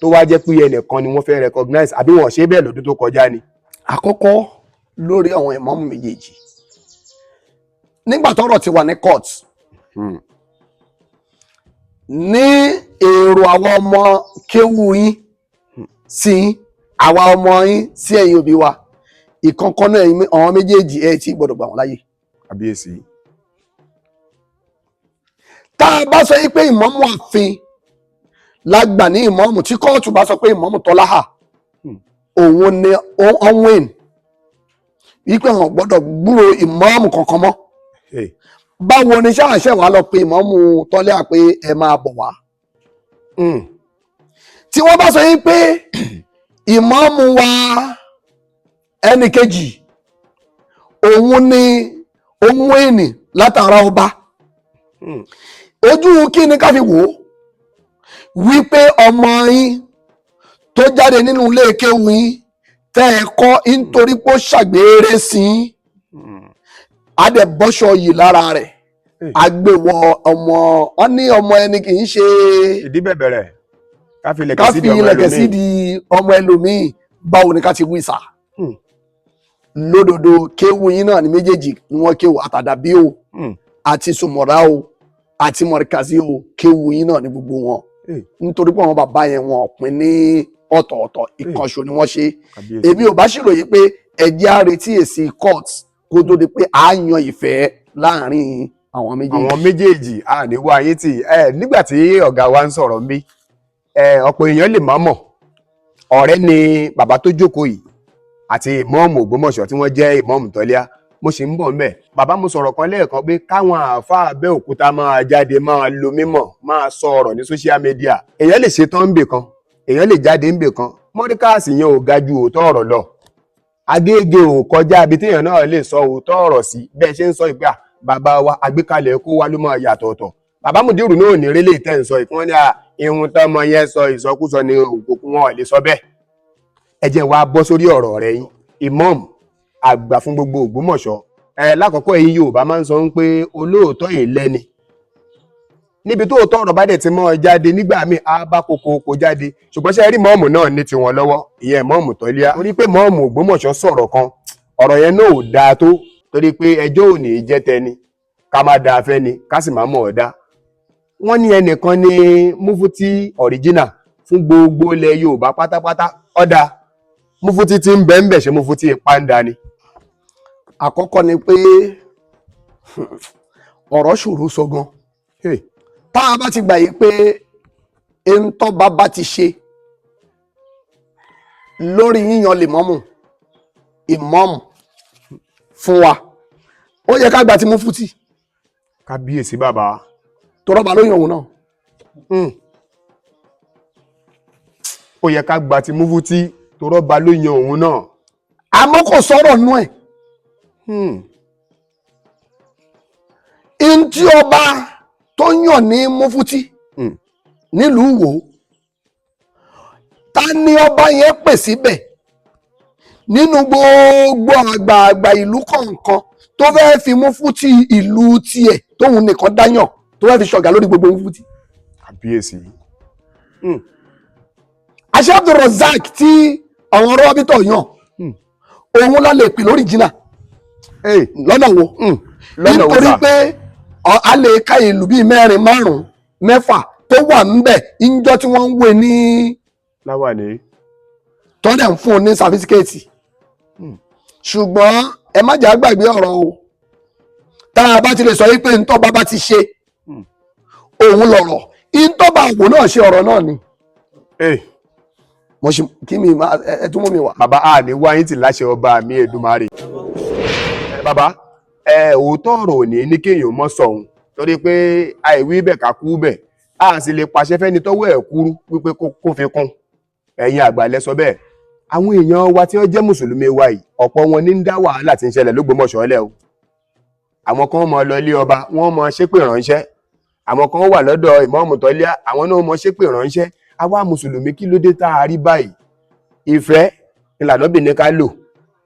tó wá jẹ́ pé ẹnìkan ni wọ́n fẹ́ recognize àbí wọ́n ṣe bẹ́ẹ̀ lọ́dún tó kọjá ni. àkọ́kọ́ lórí àwọn ìmọ̀ọ́mù méjèèjì nígbà tọ́rọ̀ ti wà ní court ní èrò àwọn ọmọ kéwú yín sí àwa ọmọ yín sí ẹ̀yin òbí wa ìkankan náà àwọn méjèèjì ẹ̀ tí gbọ́dọ̀ gbà wọ́n láyè. kábíyèsí. tá a bá sọ yí pé ìmọ̀ọ́mù ààfin lágbà ní ìmọ̀ọ́mù tí kóòtù bá sọ pé ìmọ̀ọ́mù Tọ́láhà òun ni ọ̀wìn wípé wọn gbọ́dọ̀ gbúrò ìmọ̀ọ́mù kankan mọ́ báwo ni ṣáàṣẹ wàá lọ pé ìmọ̀ọ́mù Tọ́láhà pé ẹ máa bọ̀ wá. tí wọ́n bá sọ yí pé ìmọ̀ọ́mù wa ẹnì kejì òun ni ọ̀wìn látara ọba ojú kí ni ká fi wò ó wípé ọmọ yín tó jáde nínú ilé kéwú yín tẹ́ ẹ kọ́ nítorí pé ó ṣàgbére sí i adẹ̀bọ́ṣọ yìí lára rẹ̀ agbèwọ̀ ọmọ wọn ní ọmọ ẹni kì í ṣe ìdí bẹ̀bẹ̀rẹ̀ ká fi ilẹ̀kẹ̀ sí di ọmọ ẹlòmíì báwo ni ká ti wí sà lódodo kéwú yín náà ní méjèèjì ni wọ́n kéwú àtàdàbí o àti sùmọ̀rá o àti mọ̀ríkàzí o kéwú yín náà ní gbogbo wọn nítorí pé àwọn bàbá yẹn wọn pín ní ọ̀tọ̀ọ̀tọ̀ ìkànṣó ni wọ́n ṣe èmi ò bá ṣèròyìn pé ẹ̀jẹ̀ á retí èsì court kó tó di pé a yan ìfẹ́ láàrin àwọn méjèèjì. àwọn méjèèjì a ní wá ayé tì nígbà tí ọ̀gá wa ń sọ̀rọ̀ ń bí ọ̀pọ̀ èèyàn lè má mọ̀ ọ̀rẹ́ ni bàbá tó jókòó yìí àti ìmọ̀ọ́mù Ògbómọ̀ṣọ́ tí wọ́n jẹ́ ìmọ̀ọ́mù Tọ́líà mo sì ń bọ̀ ńbẹ̀ bàbá mo sọ̀rọ̀ kan lẹ́ẹ̀kan pé káwọn àáfàá Abẹ́òkúta máa jáde máa lo mímọ̀ máa sọ ọ̀rọ̀ ní social media èèyàn lè ṣe tán ń bè kan èèyàn lè jáde ń bè kan Mọ́ríkàz yẹn ò ga ju òótọ́ ọ̀rọ̀ lọ Agége ò kọjá ibi téèyàn náà lè sọ òótọ́ ọ̀rọ̀ sí bẹ́ẹ̀ ṣe ń sọ ìgbà bàbá wa àgbékalẹ̀ kó wá ló máa yàtọ̀ ọ̀tọ̀ bàbá Mùdírù náà ò ní rélé ìtẹ́ ń sọ ìfún ní ihun tọ́mọ yẹn sọ ìsọkúsọ ní òkùnkùn wọn ò lè sọ bẹ́ẹ̀ ẹ jẹ́ wá bọ́ sórí ọ̀rọ̀ rẹ̀ yín imam àgbà fún gbogbo Ògbómọ̀ṣọ́ lákọ̀ọ́kọ́ èyí Yorùbá máa ń sọ pé olóòótọ́ yìí lẹ́ni níbi tó tọ́ ọ̀rọ̀ bá dẹ̀ ti mọ́ ọ jáde nígbà míì á bá kókó jáde ṣùgbọ́n ṣe rí mọ́ọ̀mù náà ní tiwọn lọ́wọ́ ìyẹn mọ́ọ̀mù Tọ́líà torí pé mọ́ọ̀mù Ògbómọ̀ṣọ́ sọ̀rọ̀ kan ọ̀rọ̀ yẹn náà ò dáa tó torí pé ẹjọ́ ò ní jẹ́ tẹni ká má dáa fẹ́ ni ká sì má mọ̀ ọ́ dá wọ́n ní ẹnìkan ní Múfútì original fún gbogbo ilẹ̀ Yorùbá pátápátá ọ̀dà Múfútì tí ń bẹ ń bẹ̀ ṣe Múfútì pàǹdà ni. àkọ́kọ́ ni pé ọ̀rọ̀ ṣòro sọ gan tá a bá ti gbà yí pé ẹ̀ńtọ́ bàbá ti ṣe lórí yíyan lèmọ́mù ìmọ́mù fún wa ó yẹ ká gbà tí Múfútì kábíyèsí bàbá tó rọ́bà ló yàn òun náà ó yẹ ká gbà tí Múfútì tó rọ́bà ló yan òun náà àmọ́ kò sọ̀rọ̀ nú ẹ̀ ntí ọba tó yàn ní Múfútì nílùú Ìwó ta ni ọba yẹn pè síbẹ̀ nínú gbogbo àgbààgbà ìlú kọ̀ọ̀kan tó fẹ́ fi Múfútì ìlú tiẹ̀ tóun nìkan dáyàn tó fẹ́ fi ṣọ̀gá lórí gbogbo Múfútì kábíyèsí. àṣẹ Abdulrozak tí àwọn rọ́bìtọ̀ yàn òun la lè pè lórí jìnnà lọ́nà wo nítorí pé a lè ka ìlú bíi 4 5 6 tó wà ńbẹ̀ ìjọ tí wọ́n ń wé ní láwàní tọ́dẹ̀ ń fún un ní sàfísíkẹ́ẹ̀tì ṣùgbọ́n ẹ má jà gbàgbé ọ̀rọ̀ o tá a bá ti lè sọ wípé ntọ́ba bá ti ṣe òun lọ̀rọ̀ ntọ́ba àwò náà ṣe ọ̀rọ̀ náà ni mo ṣe kí mi ẹ tún mú mi wá. bàbá a ní wáyé tí láṣẹ ọba mi Èdùmàrè. bàbá òótọ́ ọ̀rọ̀ ò ní kéèyàn mọ́ sọ̀hún torí pé àìwí bẹ̀ ká kú bẹ̀ a sì lè pàṣẹ fẹ́ni tọ́wọ́ ẹ̀ kúrú wípé kó fi kún ẹ̀yin àgbà lẹ sọ bẹ́ẹ̀. àwọn èèyàn wa tí wọ́n jẹ́ mùsùlùmí wa yìí ọ̀pọ̀ wọn ní ń dá wàhálà tí ń ṣẹlẹ̀ l'Ógbómọ̀ṣọ́ lẹ̀ o. àwọn kan mọ lọ ilé ọba wọ́n mọ ṣépè ránṣẹ́ àwọn kan wà lọ́dọ̀ ìmáàmù Tọ́líà àwọn náà mọ ṣépè ránṣẹ́. àwa mùsùlùmí kí ló dé tá a rí báyìí? ìfẹ́ ìlànà bí ní ká lò,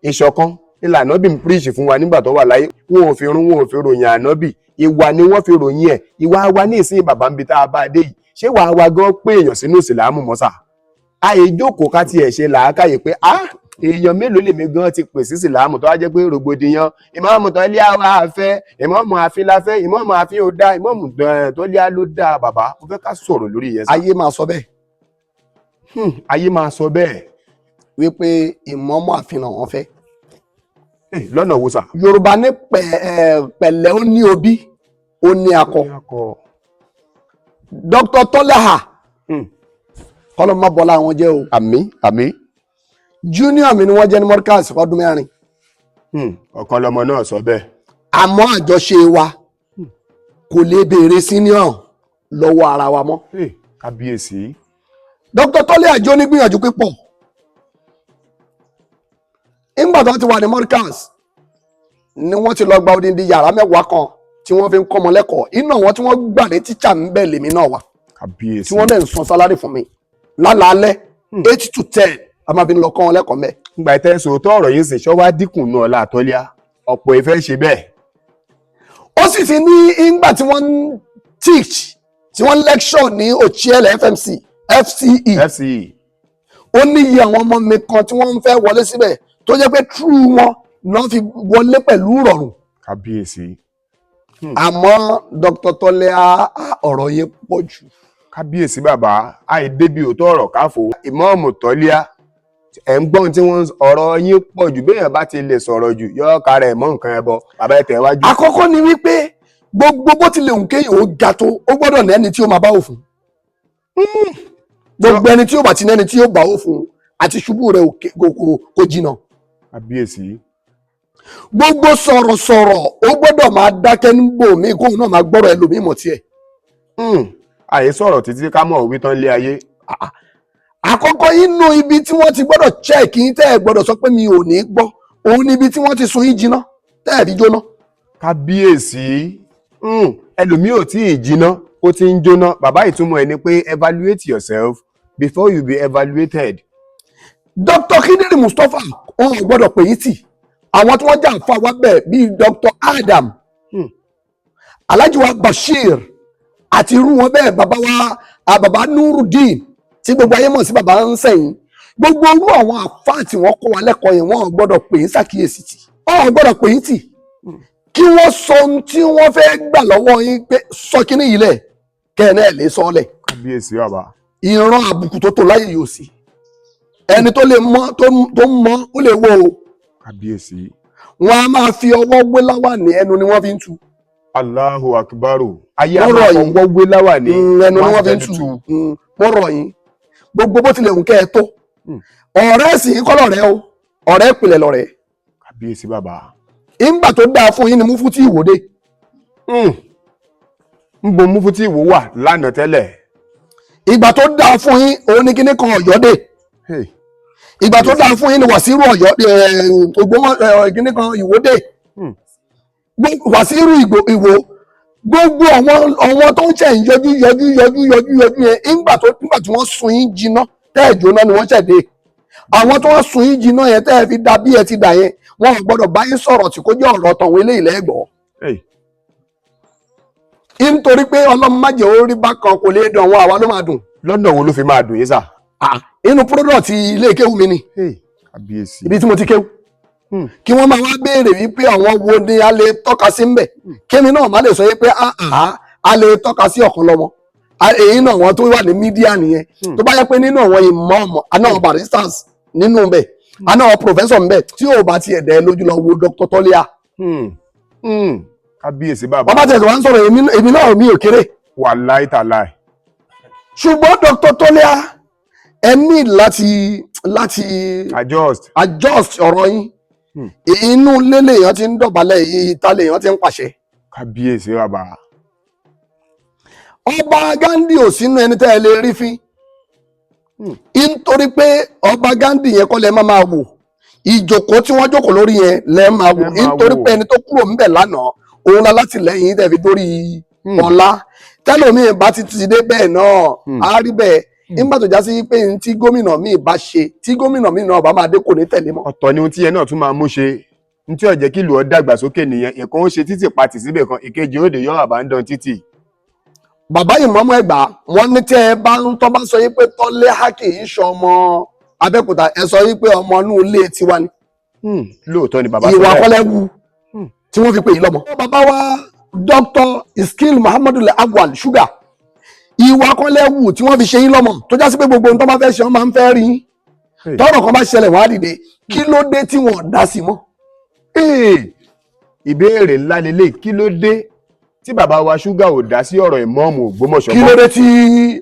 ìṣọ̀kan ìlànà bí ń píríṣì fún wa nígbà tó wà láyé. wọn ò fi rún wọn ò fi ròyìn ànábì, ìwà ni wọ́n fi ròyìn ẹ̀. ìwà wa ní ìsìn bàbá ń bi tá a bá dé yìí ṣé wàá wa gan pé èèyàn sínú ìsìlámù mọ́sà? àìjókòó ká tiẹ̀ ṣe làákàyè pé èèyàn mélòó lèmi gan ti pè sí ìsìlámù tó wá jẹ́ pé rògbòdìyàn ìmáàmù Tọ́líà wà á fẹ́ ìmáàmù àfin la fẹ́ ìmáàmù àfin ò dá ìmáàmù Tọ́líà ló dá. bàbá mo fẹ́ ká sọ̀rọ̀ lórí yẹn. ayé máa sọ bẹ́ẹ̀. ayé máa sọ bẹ́ẹ̀. wípé ìmáàmù àfin náà wọ́n fẹ́. lọ́nà wo sà? Yorùbá ní pẹ̀lẹ́ ó ní obí ó ní akọ. Dr. Tọ́láhà kọ́lọ́ má bọ́lá àwọn jẹ́ o. àmín àmín. junior mi ni wọ́n jẹ́ ní Mọ́ríkàsì fọ́dún 4. ọ̀kan lọmọ náà sọ bẹ́ẹ̀. àmọ́ àjọṣe wa kò lè béèrè senior lọ́wọ́ ara wa mọ́. kábíyèsí. Dr. Tọ́láhà jó ní gbìyànjú pípọ̀. nígbà tó ti wà ní Mọ́ríkàsì ni wọ́n ti lọ gba odindi yàrá 10 kan tí wọ́n fi ń kọ́ ọmọ lẹ́kọ̀ọ́. iná wọn tí wọ́n gbà ní tíṣà ń bẹ̀ lèmi náà wà. kábíyèsí. tí wọ́n dẹ̀ ń san sálárì fún mi lálaalẹ́ 8 to 10 a máa fi lọ kọ́ wọn lẹ́kọ̀ọ́ mẹ́. ìgbà ìtẹ́ sòótọ́ ọ̀rọ̀ yìí sì ṣọ́ wá dínkù náà Ọlá Tọ́líà ọ̀pọ̀ ìfẹ́ ṣe bẹ́ẹ̀. ó sì ti ní ìgbà tí wọ́n teach tí wọ́n lecture ní Ochiele FCE ó ní iye àwọn ọmọ mi kan tí wọ́n ń fẹ́ wọlé síbẹ̀ tó jẹ́ pé true wọn náà fi wọlé pẹ̀lú ìrọ̀rùn. kábíyèsí. àmọ́ Dr. Tọ́láhà ọ̀rọ̀ yẹn pọ̀ jù. kábíyèsí bàbá àìdébi òótọ́ ọ̀rọ̀ káfò ìmáàmù Tọ́líà ẹ̀ ń gbọ́n tí wọ́n ọ̀rọ̀ yín pọ̀ jù béèyàn bá ti lè sọ̀rọ̀ jù yọ kára ẹ̀ mọ́ nǹkan ẹbọ bàbá ẹ̀ tẹ̀ wájú. àkọ́kọ́ ni wípé gbogbo bó tilẹ̀ ń kéyìn ó ga tó ó gbọ́dọ̀ ní ẹni tí ó máa bá òfin. gbogbo ẹni tí ó bá ti ní ẹni tí ó bá òfin àti ṣubú rẹ̀ kò jìnnà. kábíyèsí. gbogbo sọ̀rọ̀sọ̀rọ̀ ó gbọ́dọ̀ máa dákẹ́ nígbò míì kóun náà máa gbọ́rọ̀ ẹlòmíì mọ̀ tiẹ̀. àyè sọ̀rọ̀ títí ká mọ̀ òwe tán lé ayé. àkọ́kọ́ inú ibi tí wọ́n ti gbọ́dọ̀ check yín tẹ́ ẹ̀ gbọ́dọ̀ sọ pé mi ò ní gbọ́ òun níbi tí wọ́n ti sun yín jiná tẹ́ ẹ̀ fi jóná. kábíyèsí. ẹlòmíì ò tí ì jiná ó ti ń jóná bàbá ìtumọ̀ ẹ̀ ni pé evaluate yourself before you be evaluated. Dr. Kidiri Mustapha wọn ò gbọ́dọ̀ pè yín tì àwọn tí wọ́n jà ń fa wá bẹ́ẹ̀ bíi Dr. Adam Alhaji wa Bashir àti irú wọn bẹ́ẹ̀ bàbá Nurudeen tí gbogbo ayé mọ̀ sí bàbá ń sẹ́yìn gbogbo irú àwọn àfáà tí wọ́n kọ́ wa lẹ́kọ̀ọ́ yẹn wọ́n ò gbọ́dọ̀ pè yín ṣàkíyèsí tì wọ́n ò gbọ́dọ̀ pè yín tì kí wọ́n sọ ohun tí wọ́n fẹ́ gbà lọ́wọ́ yín pé sọ kíní yìí lẹ̀ kẹ́ ẹ̀ náà lè sọ ọ́ lẹ̀. kábíyèsí bàbá. ìran àbùkù tó tó láyé yóò sí ẹni tó lè mọ̀ tó mọ̀ ó lè wo o. kábíyèsí. wọn a máa fi ọwọ́ gbé láwàní ẹnu ni wọ́n fi ń tu. Allahu akbaru. ayé àwọn ọwọ́ gbé láwàní ẹnu ni wọ́n fi ń tu. mo rọ̀ yín gbogbo bó tilẹ̀ ń kẹ́ ẹ tó ọ̀rẹ́ sì ń kọ́lọ̀ rẹ o ọ̀rẹ́ ìpìlẹ̀ lọ̀rẹ́. kábíyèsí bàbá. ìgbà tó dáa fún yín ni Mufti Ìwó dé. ń bo Mufti Ìwó wà lánàá tẹ́lẹ̀. ìgbà tó dáa fún yín òun ni kíní kan Ọ̀yọ́ dé. ìgbà tó dáa fún yín ni Wàsíù Ọ̀yọ́ Ògbómọ̀ kíní kan Ìwó dé. Wàsíù Ìwó gbogbo àwọn tó ń ṣe yọjú yẹn ìgbà tí wọ́n sun yín jiná tẹ́ ẹ̀ jóná ni wọ́n ṣẹ̀ dé. àwọn tó wọ́n sun yín jiná yẹn tẹ́ ẹ fi da bí ẹ ti dà yẹn wọn ò gbọ́dọ̀ bá yín sọ̀rọ̀ tí kò jẹ́ ọ̀rọ̀ tọ̀hún eléyìí lẹ́gbọ̀ọ́. nítorí pé ọlọ́run má jẹ́ orí bákan kò lè dùn àwọn àwa ló máa dùn. lọ́nà wo ló fi máa dùn yín sà. inú product ilé kéwù mi ni kábíyèsí. ibi tí mo ti kéwù kí wọ́n máa wá béèrè wípé àwọn wo ni a lè tọ́ka sí ń bẹ̀ kémi náà má lè sọ pé a lè tọ́ka sí ọ̀kan lọ́mọ èyí náà wọn tó wà ní mídíà nìyẹn tó bá yẹ pé nínú àwọn ìmọ̀ọ́mọ̀ anáwọn baristas nínú bẹ̀ anáwọn professor ń bẹ̀ tí ò bá tiẹ̀ dẹ́ lójú lọ wo Dr. Tọ́líà. kábíyèsí bàbá. bàbá tẹ̀sán wa ń sọ̀rọ̀ èmi náà mi ò kéré. wàláì tàláì. ṣùgbọ́n Dr. Tọ́líà ẹ ní láti adjust ọ̀rọ̀ yín inú lélẹ̀ èèyàn ti ń dọ̀bálẹ̀ ìta lèèyàn ti ń pàṣẹ. kábíyèsí bàbá. ọba Ghandi ò sínú ẹni tẹ́ ẹ lè rí fín nítorí pé ọba Ghandi yẹn kọ́ lẹ máa wò ìjókòó tí wọ́n jókòó lórí yẹn lẹ máa wò nítorí pé ẹni tó kúrò ńbẹ̀ lánàá òun la látìlẹ́yìn tẹ́ fi dórí ọlá tẹ́lòmíì bá ti dé bẹ́ẹ̀ náà á rí bẹ́ẹ̀ nígbà tó já sí pé n tí gómìnà míì bá ṣe tí gómìnà míì náà bá máa dé kò ní tẹ̀lé mọ́. ọ̀tọ̀ ni ohun tí yẹn náà tún máa mú ṣe n tí ó jẹ́ kí ìlú ó dàgbàsókè nìyẹn ìkan ó ṣe títì pàtì síbẹ̀ kan ìkejì ó dé yọ àbádán títì. bàbá ìmọ̀ọ́mọ́ Ẹ̀gbá wọn ní tẹ́ ẹ bá ń tọ́ bá sọ yí pé Tọ́lá kì í ṣe ọmọ Abẹ́òkúta ẹ sọ yí pé ọmọ inú ilé tiwa ni. lóòótọ́ ni bàbá sọ ìwà kọ́lẹ́wù tí wọ́n fi pè yín lọ́mọ. bàbá wa Dr. Iskil Muhammadu Agwal Sugar ìwà kọ́lẹ́wù tí wọ́n fi ṣe yín lọ́mọ tó já sí pé gbogbo ohun tó bá fẹ́ ṣe wọ́n máa ń fẹ́ rí yín tọ́rọ̀ kan bá ṣẹlẹ̀ wọ́n á dìde kí ló dé tí wọ́n dá sí mọ́. ìbéèrè ńlá lélẹ̀ kí ló dé tí bàbá wa Sugar ò dá sí ọ̀rọ̀ ìmọ̀ọ́mù Ògbómọ̀ṣọ́ mọ́. kí ló dé tí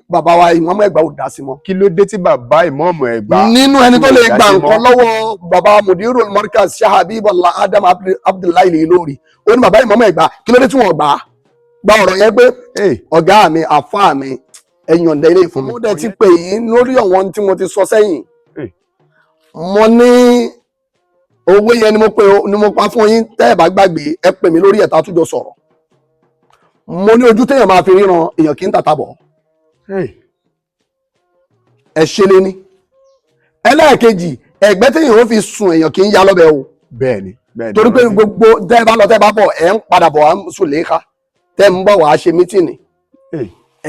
bàbá wa ìmọ̀ọ́mù Ẹ̀gbá ò dá sí mọ́. kí ló dé tí bàbá ìmọ̀ọ́mù Ẹ̀gbá. nínú ẹni tó lè gba nǹkan lọ́wọ́ bàbá Mudirul Markaz Sheikh Habibullah Adam Abdullahi Al-Ilory ó ní bàbá ìmọ̀ọ́mù Ẹ̀gbá kí ló dé tí wọ́n gbà á gba ọ̀rọ̀ yẹn pé ọ̀gá mi àfáà mi ẹ̀yàn ọ̀dẹ ilé ìfún mi. mo dẹ̀ ti pè yín lórí ọ̀wọ́n tí mo ti sọ sẹ́yìn mo ní owó yẹn ni mo pa fún yín tẹ́ ẹ̀ bá gbàgbé ẹ pè mí lórí ẹ̀ta àtújọ sọ̀rọ̀ mo ní ojú téèyàn máa fi ríran èèyàn kì í tàtà bọ̀ ẹ ṣe lé ní ẹlẹ́ẹ̀kejì ẹ̀gbẹ́ téèyàn ó fi sùn èèyàn kì í ya lọ́bẹ̀ o. bẹ́ẹ̀ni torí pé gbogbo tẹ́ ẹ bá lọ tẹ́ ẹ bá bọ̀ ẹ ń padà bọ̀ wá sùn léka tẹ́ ń bọ̀ wá ṣe mítìnì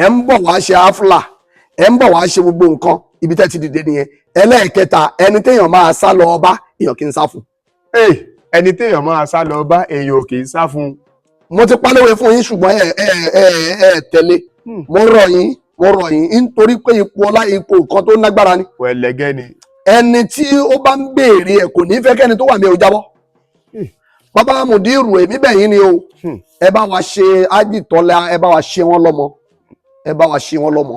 ẹ ń bọ̀ wá ṣe áfúlà ẹ ń bọ̀ wá ṣe gbogbo nǹkan ibi tẹ́ ti dìde nìyẹn ẹlẹ́ẹ̀kẹta ẹni téèyàn máa sá lọ ọba èèyàn kì í sá fún. ẹni téèyàn máa sá lọ ọba èèyàn kì í sá fún. mo ti pálówé fún yín ṣùgbọ́n ẹ tẹ̀lé mo rọ̀ yín nítorí pé ipò ọlá ipò nǹkan tó lágbára ni. ẹlẹgẹ́ ni. ẹni tí ó bá ń béèrè ẹ kò ní fẹ́ kẹ́ni tó wà mí ò jábọ́. bàbá Mudiru èmi bẹ̀yìn ni o ẹ bá wa ṣe ájìtọ́lá ẹ bá wa ṣe wọ́n lọ́mọ ẹ bá wa ṣe wọ́n lọ́mọ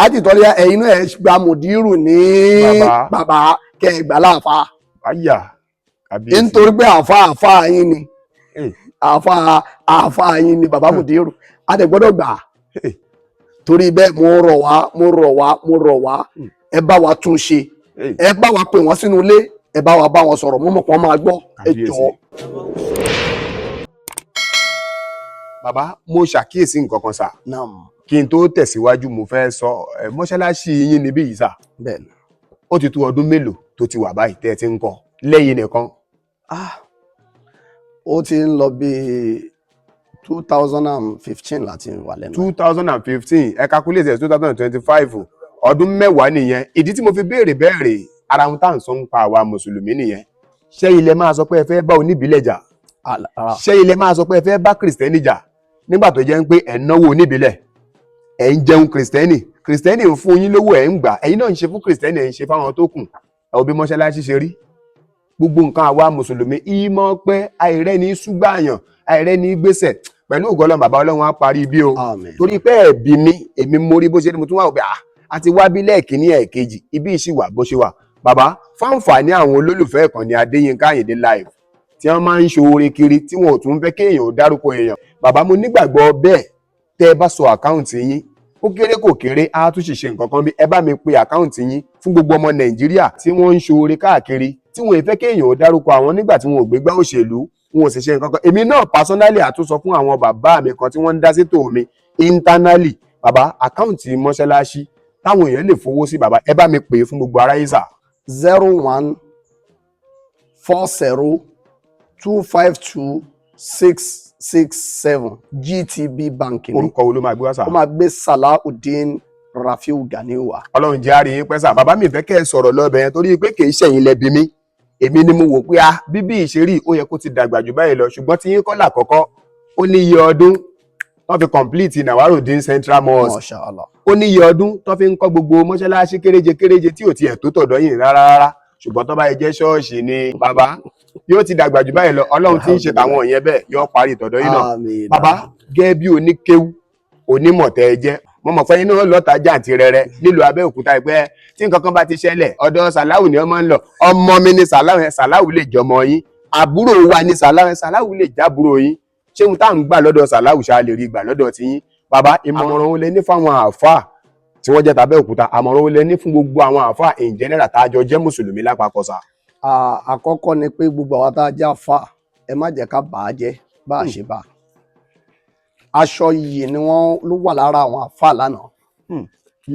ájìtọ́lá ẹ̀yin náà ẹ gba Mudiru ní bàbá kẹ ẹ gbà láàfà nítorí pé àfà yín ni àfà yín ni bàbá Mudiru a dẹ̀ gbọ́dọ̀ gbà torí bẹ́ẹ̀ mo rọ̀ wá ẹ bá wa tún ṣe ẹ bá wa pè wọ́n sínú ilé ẹ bá wa bá wọn sọ̀rọ̀ mo mọ̀ pé wọ́n máa gbọ́ ẹ jọ̀ọ́. bàbá mo ṣàkíyèsí nǹkan kan sà kí n tó tẹ̀síwájú mo fẹ́ sọ mọ́ṣáláṣí yín níbí yìí sà ó ti tó ọdún mélòó tó ti wà báyìí tẹ́ ẹ ti ń kọ́ lẹ́yìn nìkan. ó ti ń lọ bíi 2015 láti wà lẹ́nu. 2015 ẹ calculate 2025 ọdún mẹ́wàá nìyẹn ìdí tí mo fi béèrè ara ohun tá à ń sọ ń pa àwa mùsùlùmí nìyẹn ṣé ilẹ̀ máa sọ pé ẹ fẹ́ bá oníbílẹ̀ jà ṣé ilẹ̀ máa sọ pé ẹ fẹ́ bá kìrìsìtẹ́nì jà nígbà tó jẹ́ pé ẹ̀ ń náwó oníbílẹ̀ ẹ̀ ń jẹun kìrìsìtẹ́nì ń fún yín lówó ẹ̀ ń gbà ẹ̀yin náà ń ṣe fún kìrìsìtẹ́nì ẹ̀ ń ṣe fáwọn tó kù ẹ̀ ò bí mọ́ṣáláṣí ṣe rí gbogbo nǹkan àwa mùsùlùmí ìmọ̀ pé àìrẹ́ ní ṣúgbàyàn àìrẹ́ ní gbèsè pẹ̀lú ògọ́lọ́ bàbá ọlọ́run á parí bí o torí pé ẹ̀bí mi èmi mórí bó ṣe ní mo tún wà ó pé àti wá bí lẹ́ẹ̀kínní ẹ̀ẹ̀kejì ibi ìṣì wà bó ṣe wà bàbá fáǹfààní àwọn olólùfẹ́ ìkànnì Adéyínká Àyìndé live tí wọ́n máa ń ṣoore kiri tí wọn ò tún fẹ́ kéèyàn ò dárúkọ èèyàn bàbá mo nígbàgbọ́ bẹ́ẹ̀ tẹ́ ẹ bá sọ àkáùntì yín ó kéré kò kéré á tún ṣìṣe nǹkan kan bí ẹ bá mi pe àkáùntì yín fún gbogbo ọmọ Nàìjíríà tí wọ́n ń ṣoore káàkiri tí wọn ò fẹ́ kéèyàn ò dárúkọ àwọn nígbà tí wọn ò gbégbá òṣèlú wọn ò sì ṣe nǹkan kan èmi náà personally àtúnsọ fún àwọn bàbá mi kan tí wọ́n ń dá sí tòun internally bàbá àkáùntì mọ́ṣáláṣí táwọn èèyàn lè fowó sí bàbá ẹ bá mi pè é fún gbogbo aráyé sà. 0140 252 6 667 GTB Bank ni. orúkọ wo ló máa gbé wá sà? ó máa gbé Salaudeen Rafiu Ganiu wá. Ọlọ́run jẹ́ àárín yín pẹ́ sà. Bàbá mi fẹ́ kẹ́ ẹ sọ̀rọ̀ lọ́bẹ̀ yẹn torí pé kì í ṣẹ̀yìn lẹ́bi mi. Èmi ni mo wò pé bíbí ìṣeré ó yẹ kó ti dàgbà jù báyìí lọ ṣùgbọ́n tí yín kọ́ làkọ́kọ́ ó ní iye ọdún tó fi complete Nawarudeen Central Mosque. Masha Allah. Ó ní iye ọdún tó fi ń kọ́ gbogbo mọ́ṣáláṣí kéréje tí ò tiẹ̀ tó tọ̀dọ̀ yìí rárá ṣùgbọ́n tó bá yẹ jẹ́ ṣọ́ọ̀ṣì ni bàbá yóò ti dàgbà jù báyìí lọ. Ọlọ́run tí ń ṣe tàwọn yẹn bẹ́ẹ̀ yóò parí tọ̀dọ̀ yìí náà. Bàbá gẹ́gẹ́ bí oníkéwú onímọ̀ tẹ́ ẹ jẹ́ mo mọ̀ pé inú lọ́ta jàǹtì rẹ̀rẹ̀ nílùú Abẹ́òkúta ìpẹ́ tí nǹkan kan bá ti ṣẹlẹ̀ ọ̀dọ̀ Sàláwù ni ọmọ ń lọ. Ọmọ mi ni Sàláwù yẹn, Sàláwù lè jọmọ yín. Àbúrò wa ni Sàláwù yẹn, Sàláwù lè jábúrò yín. Ṣé ohun tá à ń gbà lọ́dọ̀ Sàláwù ṣáà lè rí gbà lọ́dọ̀ ti yín? Bàbá ìmọ̀ràn wo lẹ ní fáwọn àáfàá tí wọ́n jẹ́ tAbẹ́òkúta? Àmọ̀ràn wo lẹ ní fún gbogbo àwọn àáfàá in general tá a jọ jẹ́ mùsùlùmí lápapọ̀ sà? Àkọ́kọ́ ni pé gbogbo àwọn tá a jẹ́ àfà ẹ má jẹ́ ká bà á jẹ́ bá a ṣe bá a. Aṣọ yìí ni wọ́n ló wà lára àwọn àfà lánàá.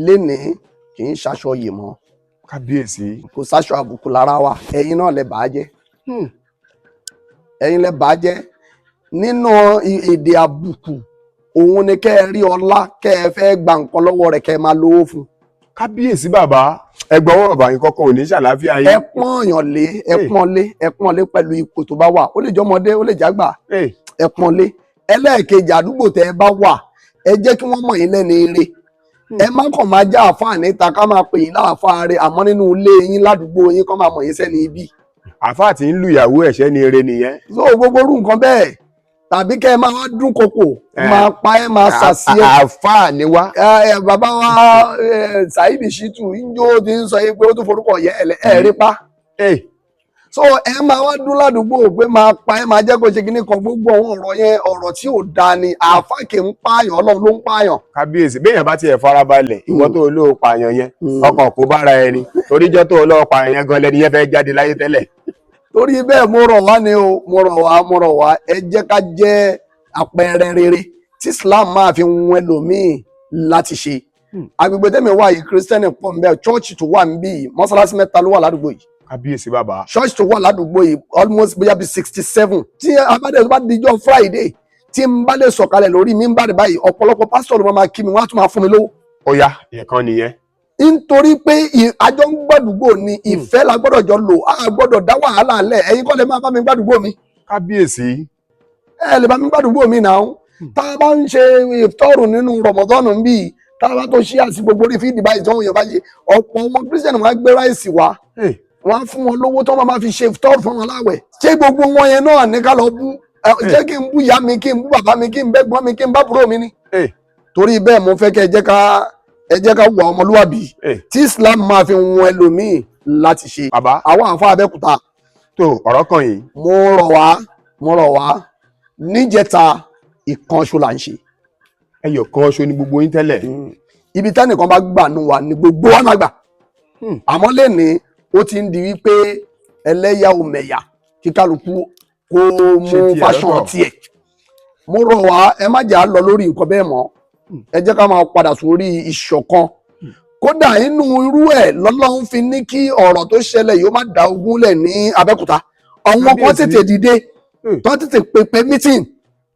Lénìí kì í ṣaṣọ yìí mọ́. Kábíyèsí. Kò sáṣọ àbùkù lára wa, ẹ̀yin náà lẹ bà á jẹ́. Ẹ̀yin lẹ bà á jẹ́. Nínú èdè àbùkù òun ni kẹ́ ẹ rí ọlá kẹ́ ẹ fẹ́ gba nǹkan lọ́wọ́ rẹ̀ kẹ́ ẹ máa lówó fún. Kábíyèsí bàbá ẹgbẹ́ ọwọ́ bàbá yín kọ́kọ́ ò ní ṣàlàáfíà yín. Ẹ pọ́nyàn lé, ẹ pọ́n lé pẹ̀lú ipò tó bá wà. Ó lè jẹ́ ọmọdé, ó lè jágbà. Ẹ pọ́n lé. Ẹlẹ́ẹ̀kejì àdúgbò tẹ́ ẹ bá wà ẹ jẹ́ kí wọ́n mọ̀ yín lẹ́ni ire. Ẹ má kàn máa já àfáà níta ká máa pè yín láàfáà rẹ̀ àmọ́ nínú ilé yín ládùúgbò yín kán máa mọ̀ yín sẹ́ni ibi. Àfáà tí ń lu ìyàwó ẹ̀ṣẹ́ ni ire nìyẹn. So gbogbo orú nǹkan bẹ́ẹ̀ tàbí kẹ́ ẹ máa wá dún kòkò máa pa ẹ́ máa ṣàṣìyẹ. Àfáà ni wá. Bàbá wa Saheed Shittu injó ti ń sọ pé ó tún forúkọ yẹ ẹ rí pa. So ẹ máa wá dún ládùúgbò pé máa pa ẹ́ máa jẹ́ kó ṣe kíní kan gbogbo àwọn ọ̀rọ̀ yẹn ọ̀rọ̀ tí ò dáa ni. Àfáà kì í pààyàn Ọlọ́run ló ń pààyàn. Kábíyèsí béèyàn bá tiẹ̀ farabalẹ̀ ìwọ tó olóò pààyàn yẹn ọkàn kó bára ẹni toríjọ́ tó olóò pààyàn yẹn gan lẹni yẹn fẹ́ jáde láyé tẹ́lẹ̀. Torí bẹ́ẹ̀ mo rọ̀ wá ni o mo rọ̀ wá ẹ jẹ́ ká jẹ́ àpẹẹrẹ rere tí Islam máa fi wọn ẹlòmíì láti ṣe. Agbègbè tẹ́mi wà yìí kírísítẹ́nì pọ̀ ń bẹ chọ́ọ̀chì tó wà ń bí yìí mọ́sálásí 3 ló wà ládùúgbò yìí. Kábíyèsí bàbá. Church tó wà ládùúgbò yìí almost bóyá bí 67. Tí abádẹ́ tó bá dijọ́ Friday tí n bá lè sọ̀kalẹ̀ lórí mi ń bá rẹ̀ báyìí ọ̀pọ̀lọpọ̀ pásítọ̀ ló máa kí mi wọ́n á tún máa fún mi lówó. Ó yá ìkan nìyẹn. Nítorí pé àjọ ń gbàdúgbò ni ìfẹ́ la gbọ́dọ̀ jọ lò á gbọ́dọ̀ dá wàhálà lẹ̀ ẹ̀yin kọ́ lè máa bá mi gbàdúgbò mi. Kábíyèsí. Ẹ lè bá mi gbàdúgbò mi náà. Tá a bá ń ṣe ìtọ́rù nínú Rọ̀mọ̀dọ́nù ń bí tá a bá tó ṣí àti gbogbo orí fídì báyìí tí wọ́n yàn báyìí ọ̀pọ̀ ọmọ kírísítẹ̀nì wọn á gbé ráìsì wá wọ́n á fún wọn lówó tó máa fi ṣe ìtọ́rù fún wọn láwẹ̀. Ṣé gbogbo wọn yẹn náà ní ká lọ bú jẹ́ kí n bú ìyá mi kí n bú bàbá mi kí n bẹ́gbọ́n mi kí n bá búrò mi ni. Torí bẹ́ẹ̀ mo fẹ́ kẹ́ ẹ jẹ́ ká wà ọmọlúwàbí tí Islam máa fi wọn ẹlòmíì láti ṣe. Bàbá àwọn àfáà Abẹ́òkúta. tó ọ̀rọ̀ kan yìí. mo rọ̀ wá níjẹta ìkanṣu là ń ṣe. Ẹyọ kan ṣo ni gbogbo yín tẹ́lẹ̀. Ibi tẹ́nìkan bá gbà nù wá ni gbogbo wa máa gbà. Àmọ́ lẹ́ni ó ti ń di wípé ẹlẹ́yà òmẹ̀yà kí kálukú kó mú fáṣọ̀n tiẹ̀. Mo rọ̀ wá ẹ má jà lọ lórí nǹkan bẹ́ẹ̀ mọ́. Ẹ jẹ́ ká máa padà sórí ìṣọ̀kan. Kódà inú irú ẹ̀ lọ́lọ́run fi ní kí ọ̀rọ̀ tó ṣẹlẹ̀ yóò má da ogun lẹ̀ ní Abẹ́òkúta. Àwọn kan tètè dìde tó tètè pèpè meeting.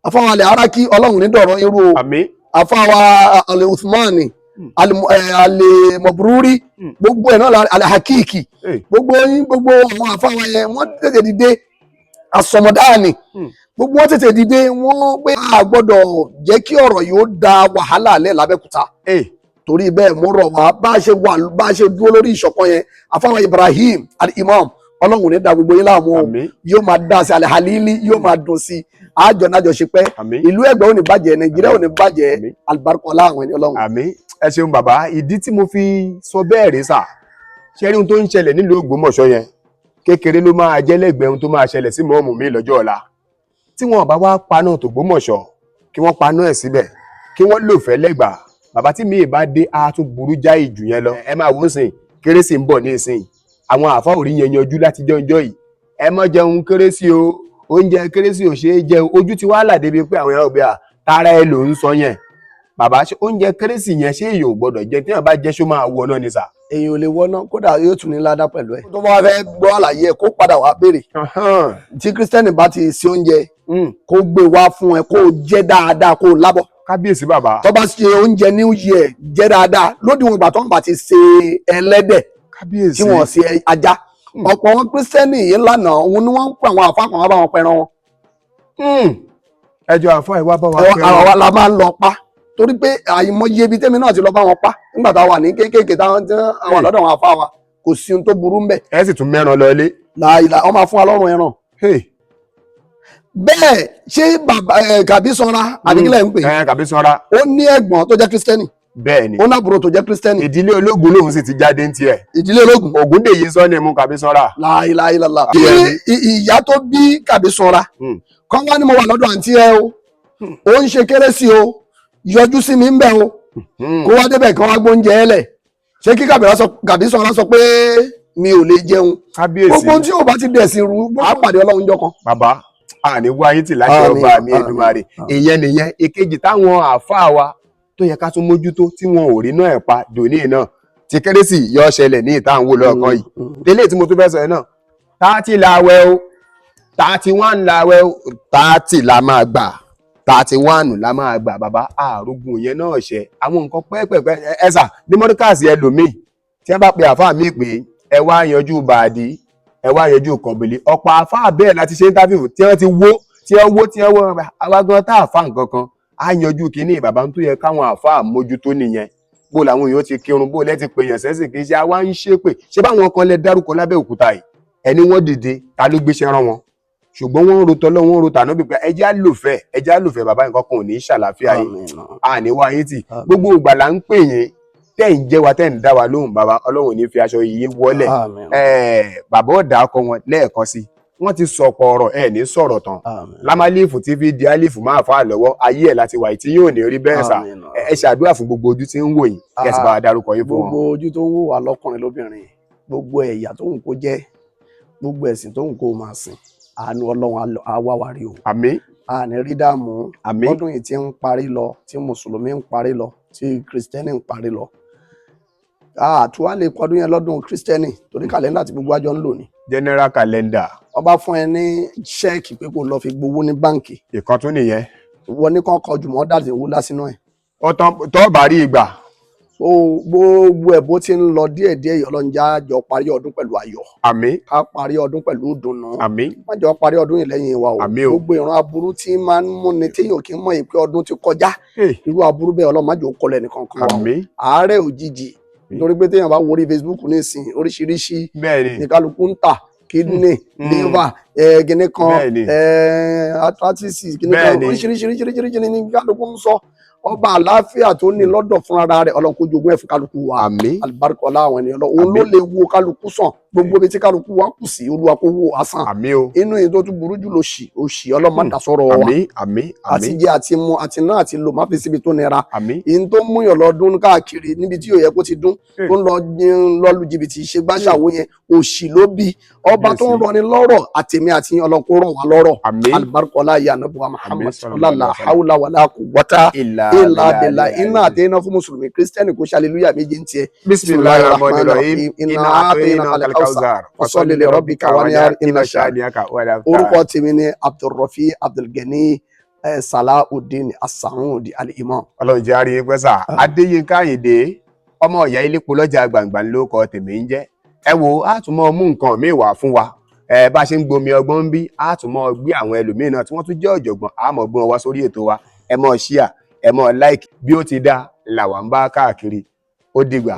Àfáwọn alẹ́ ara kí Ọlọ́run ní dọ̀rọ̀ irú o. Àfáwọn alẹ́ Uthmani alẹ́ Mọ̀búrúrí gbogbo ẹ̀ náà alẹ́ Hakiki gbogbo àwọn àfáwọn yẹn wọ́n tètè dìde Asọmọdáàni gbogbo wọn tètè dìde wọ́n pé a gbọ́dọ̀ jẹ́ kí ọ̀rọ̀ yóò da wàhálà lẹ̀ l'Abẹ́òkúta. Torí bẹ́ẹ̀ mo rọ̀ wá bá a ṣe dúró lórí ìṣọ̀kan yẹn àfáwọn Ibrahim al-Imam Ọlọ́run ní da gbogbo yín láàmú yóò máa dá sí Al-Halili yóò máa dùn sí àjọ nájọ ṣe pẹ́ ìlú Ẹ̀gbẹ́ ò ní bàjẹ́ Nàìjíríà ò ní bàjẹ́ alibarikọlá àwọn ẹni Ọlọ́run. Àmín. Ẹ ṣeun bàbá ìdí tí mo fi sọ bẹ́ẹ̀ rèé sà ṣe rí ohun tó ń ṣẹlẹ̀ nílùú Ògbómọ̀ṣọ́ yẹn kékeré ló máa jẹ́ lẹ́gbẹ̀ẹ́ ohun tó máa ṣẹlẹ̀ sí mọ́ọ̀mù mi lọ́jọ́ ọ̀la tí wọ́n bá wá paná t'Ògbómọ̀ṣọ́ kí wọ́n paná ẹ̀ síbẹ̀ kí wọ́n lò fẹ́ lẹ́gbàá bàbá tí mi bá dé a tún burú jáì jù yẹn lọ. Ẹ máa wò ó sìn kérésì ń bọ̀ ní ìsìn àwọn àfáà ò rí yẹn yanjú láti jẹ́ ọjọ́ yìí ẹ má jẹun kérésì o oúnjẹ kérésì ò ṣeé jẹ ojú ti wá là débi pé àwọn èèyàn òbí tara ẹ ló ń sọ yẹn bàbá oúnjẹ kérésì yẹn ṣé èèyàn ò gbọdọ̀ jẹ tí wọn bá jẹ ṣó máa wọ náà ni sà. Èèyàn ò lè wọ náà kódà yóò tún ní ládàá pẹ̀lú ẹ̀. tó bá fẹ́ gbọ́ àlàyé ẹ̀ kó padà wá béèrè tí kírísítẹ́nì bá ti ṣe oúnjẹ kó gbé wá fún ẹ kó jẹ dáadáa kó lábọ̀. kábíyèsí bàbá. tó bá ṣe oúnjẹ New Year jẹ dáadáa lódiwọ̀n ìgbà tó ń bá ti ṣe ẹlẹ́dẹ̀ kábíyèsí tí wọ́n ṣe ajá. ọ̀pọ̀ wọn kírísítẹ́nì yìí lánàá òun ni wọ́n ń pè àwọn àfa kan wá bá wọn pẹran wọn. ẹjọ́ àfa ìwà bá wa pẹran. àwa la máa ń lọ pa torí pé àìmọye ibi tẹ́mi náà ti lọ bá wọn pa nígbà tá a wà ní kéékèèké táwọn àwọn lọ́dọ̀ wọn àfa wa kò sí ohun tó burú ń bẹ̀. ẹ sì tún mẹ́ran lọ ilé. láìla wọ́n máa fún wa lọ́rùn ẹran. bẹ́ẹ̀ ṣé bàbá Kàbí Sanra àdìgílẹ̀ ń pè é. Kàbí Sanra. ó ní ẹ̀gbọ́n tó jẹ́ kírísítẹ́nì. bẹ́ẹ̀ni. ó nábùrò tó jẹ́ kírísítẹ́nì. ìdílé ológun lòun sì ti jáde ń tiẹ̀. ìdílé ológun. Ògúndèyí sọ ni mú Kàbí Sanra. láìláìlá. kí ìyá tó bí Kàbí Sanra kọ́ wá ní mo wà lọ́dọ̀ àǹtí ẹ o ó ń ṣe kérésì o yọjú sí mi ń bẹ̀ o kó wá débẹ̀ kí wọ́n gbóúnjẹ ẹ lẹ̀ ṣé kí Kàbí Sanra sọ pé mi ò lè jẹun. kábíyèsí gbogbo tí ò bá ti dẹ̀ sí ru á pàdé Ọlọ́run jọ kan. bàbá àní wáyé tì láṣẹ ọba mi Èdùmàrè ìyẹn nìyẹn èkejì táwọn àáfàá wa tó yẹ ká tún mójútó tí wọn ò rí náà ẹ̀ pa dòní náà ti kérésì yọ ṣẹlẹ̀ ní ìta àwọn olóòkan yìí délé tí mo tún fẹ́ sọ ẹ náà 30 làwẹ̀ o 31 làwẹ̀ o 30 la máa gbà 31 la máa gbà bàbá àrògùn yẹn náà ṣe àwọn nǹkan pẹ́ẹ́pẹ́ẹ́pẹ́ ẹ̀sà ní mọ́dúkàsì ẹlòmíì tí wọ́n bá pe àáfàá mi pé ẹ wá yanjú bàdí ẹ wá yanjú kọ̀bìlì ọ̀pọ̀ àáfàá bẹ́ẹ̀ láti ṣe interview tí wọ́n ti wó àwa gan tá àáfàá nǹkan kan á yanjú kínní bàbá tó yẹ káwọn àáfàá mójútó nìyẹn bó làwọn èèyàn ti kírun bó lẹ́ ti pè yàn sẹ́sìn kì í ṣe àwa ń ṣe pé ṣé báwọn kan lẹ dárúkọ lábẹ́ òkúta yìí ẹni wọ́n dìde ta ló gbéṣẹ́ rán wọn ṣùgbọ́n wọ́n ń ro tọ́lọ́ wọ́n ń ro tàná bí pé ẹjẹ́ àlòfẹ́ bàbá nǹkan kan ò ní ṣàlàáfíà yìí àníwá yín tì gbogbo ìgbà là ń pè yín tẹ́ ń jẹ́ wa tẹ́ ń dá wa lóhùn bàbá Ọlọ́run ní fi aṣọ yìí wọlé bàbá ọ̀dà ọkọ wọn lẹ́ẹ̀kan sí wọ́n ti sọ̀pọ̀ ọ̀rọ̀ ẹ̀ ní sọ̀rọ̀ tán lámàlífù tí fi di àlífù máa fà lọ́wọ́ ayé ẹ̀ láti wà tí yóò ní rí bẹ́ẹ̀ sà ẹ ṣàdúrà fún gbogbo ojú tí ń wò yín kí ẹ sì bá wa dárúkọ yín fún wọn. gbogbo ojú tó ń wò wá lọ́kùnrin lóbìnrin gbogbo ẹ̀yà tó ń kó jẹ́ gbogbo ẹ̀sìn tó ń kó máa sìn àánú Ọlọ́run á wá wa rí o. àmín. àní rí dààmú àmín. lọ́dún yìí tí ń parí lọ tí mùsùlùmí ń parí lọ tí kìrìsìtẹ́nì ń parí lọ àtúwá lè pọdún yẹn lọ́dún kírísítẹ́nì torí kàlẹ́ndà tí gbogbo àjọ ń lò ní. general calendar. ọba fún ẹ ní ṣẹ́ẹ̀kì pé kó lọ fi gbowó ní báǹkì. ìkan tún nìyẹn. wọ́n ní kàn kọ jùmọ̀ dàdí owó lásìnú ẹ̀. tó bá rí ìgbà. so gbogbo ẹ̀ bó ti ń lọ díẹ̀díẹ̀ yìí ọlọ́njà jọ parí ọdún pẹ̀lú ayọ̀. àmín. ká parí ọdún pẹ̀lú ìdùnnú. àmín. má jọ parí ọdún yìí lẹ́yìn wa o. àmín o. gbogbo ìran aburú tí máa ń múni téèyàn kì í mọ̀ pé ọdún ti kọjá. irú aburú bẹ́ẹ̀ Ọlọ́run má jẹ́ ó kọlẹ̀ nìkan kan wa o. àmín. àárẹ̀ òjijì nítorí pé téèyàn bá wọrí Facebook nísìn oríṣiríṣi ní kálukú ń tà kidney liver gíní kan arthritis gíní kan oríṣiríṣi ní kálukú ń sọ ọba àlàáfíà tó ní lọ́dọ̀ fúnra rẹ̀ Ọlọ́run kó jogún ẹ̀ fún kálukú wa alibarika ọlá àwọn ènìyàn òun ló lè wo kálukú sàn gbogbo ibi tí kálukú wa kù sí Olúwa kó wo asán inú yìí tó tún burú jù ló ṣì Ọlọ́run má dá sọ́rọ̀ wa àti jẹ àti mu àti náà àti lò má fi síbi tó nira ìyẹn tó múyàn lọ́dún káàkiri níbi tí yóò yẹ kó ti dún tó ń lọ lu jìbìtì ṣe gbàṣàwó yẹn òṣì ló bí ọba tó ń rọni lọ́rọ̀ àtẹ̀mí àti Ọlọ́run kó rọ̀ wá lọ́rọ̀ alibarika ọlá ìyá nàbọ̀ Muhammad sallallahu hawla wala quwwata illa billah iná àti iná fún mùsùlùmí kírísítẹ́nì kò ṣe aleluya méje ń tiẹ̀. bismillahir rahmanir rahim iná àtẹ̀yìnà al-kawthar fasalli li rabbika wanhar inna shani'aka orúkọ tèmi ni Abdulrafi Abdulgani Salahuddin As-Saudi al-Imam. Ọlọ́run jẹ́ àárín pẹ́sà Adéyínká Àyìndé ọmọ ìyá ilépo lọ́jà gbàngbàn ló kọ tèmi ń jẹ́ ẹ wo àtúmọ̀ mú nǹkan míì wá fún wa bá a ṣe ń gbomi ọgbọ́n ń bí àtúmọ̀ gbé àwọn ẹlòmíì náà tí wọ́n tún jẹ́ ọ̀jọ̀gbọ́n àmọ́ gbọ́n wá sórí ètò wa ẹ mọ̀ ṣíà ẹ mọ̀ like bí ó ti dá làwa ń bá káàkiri ó dìgbà.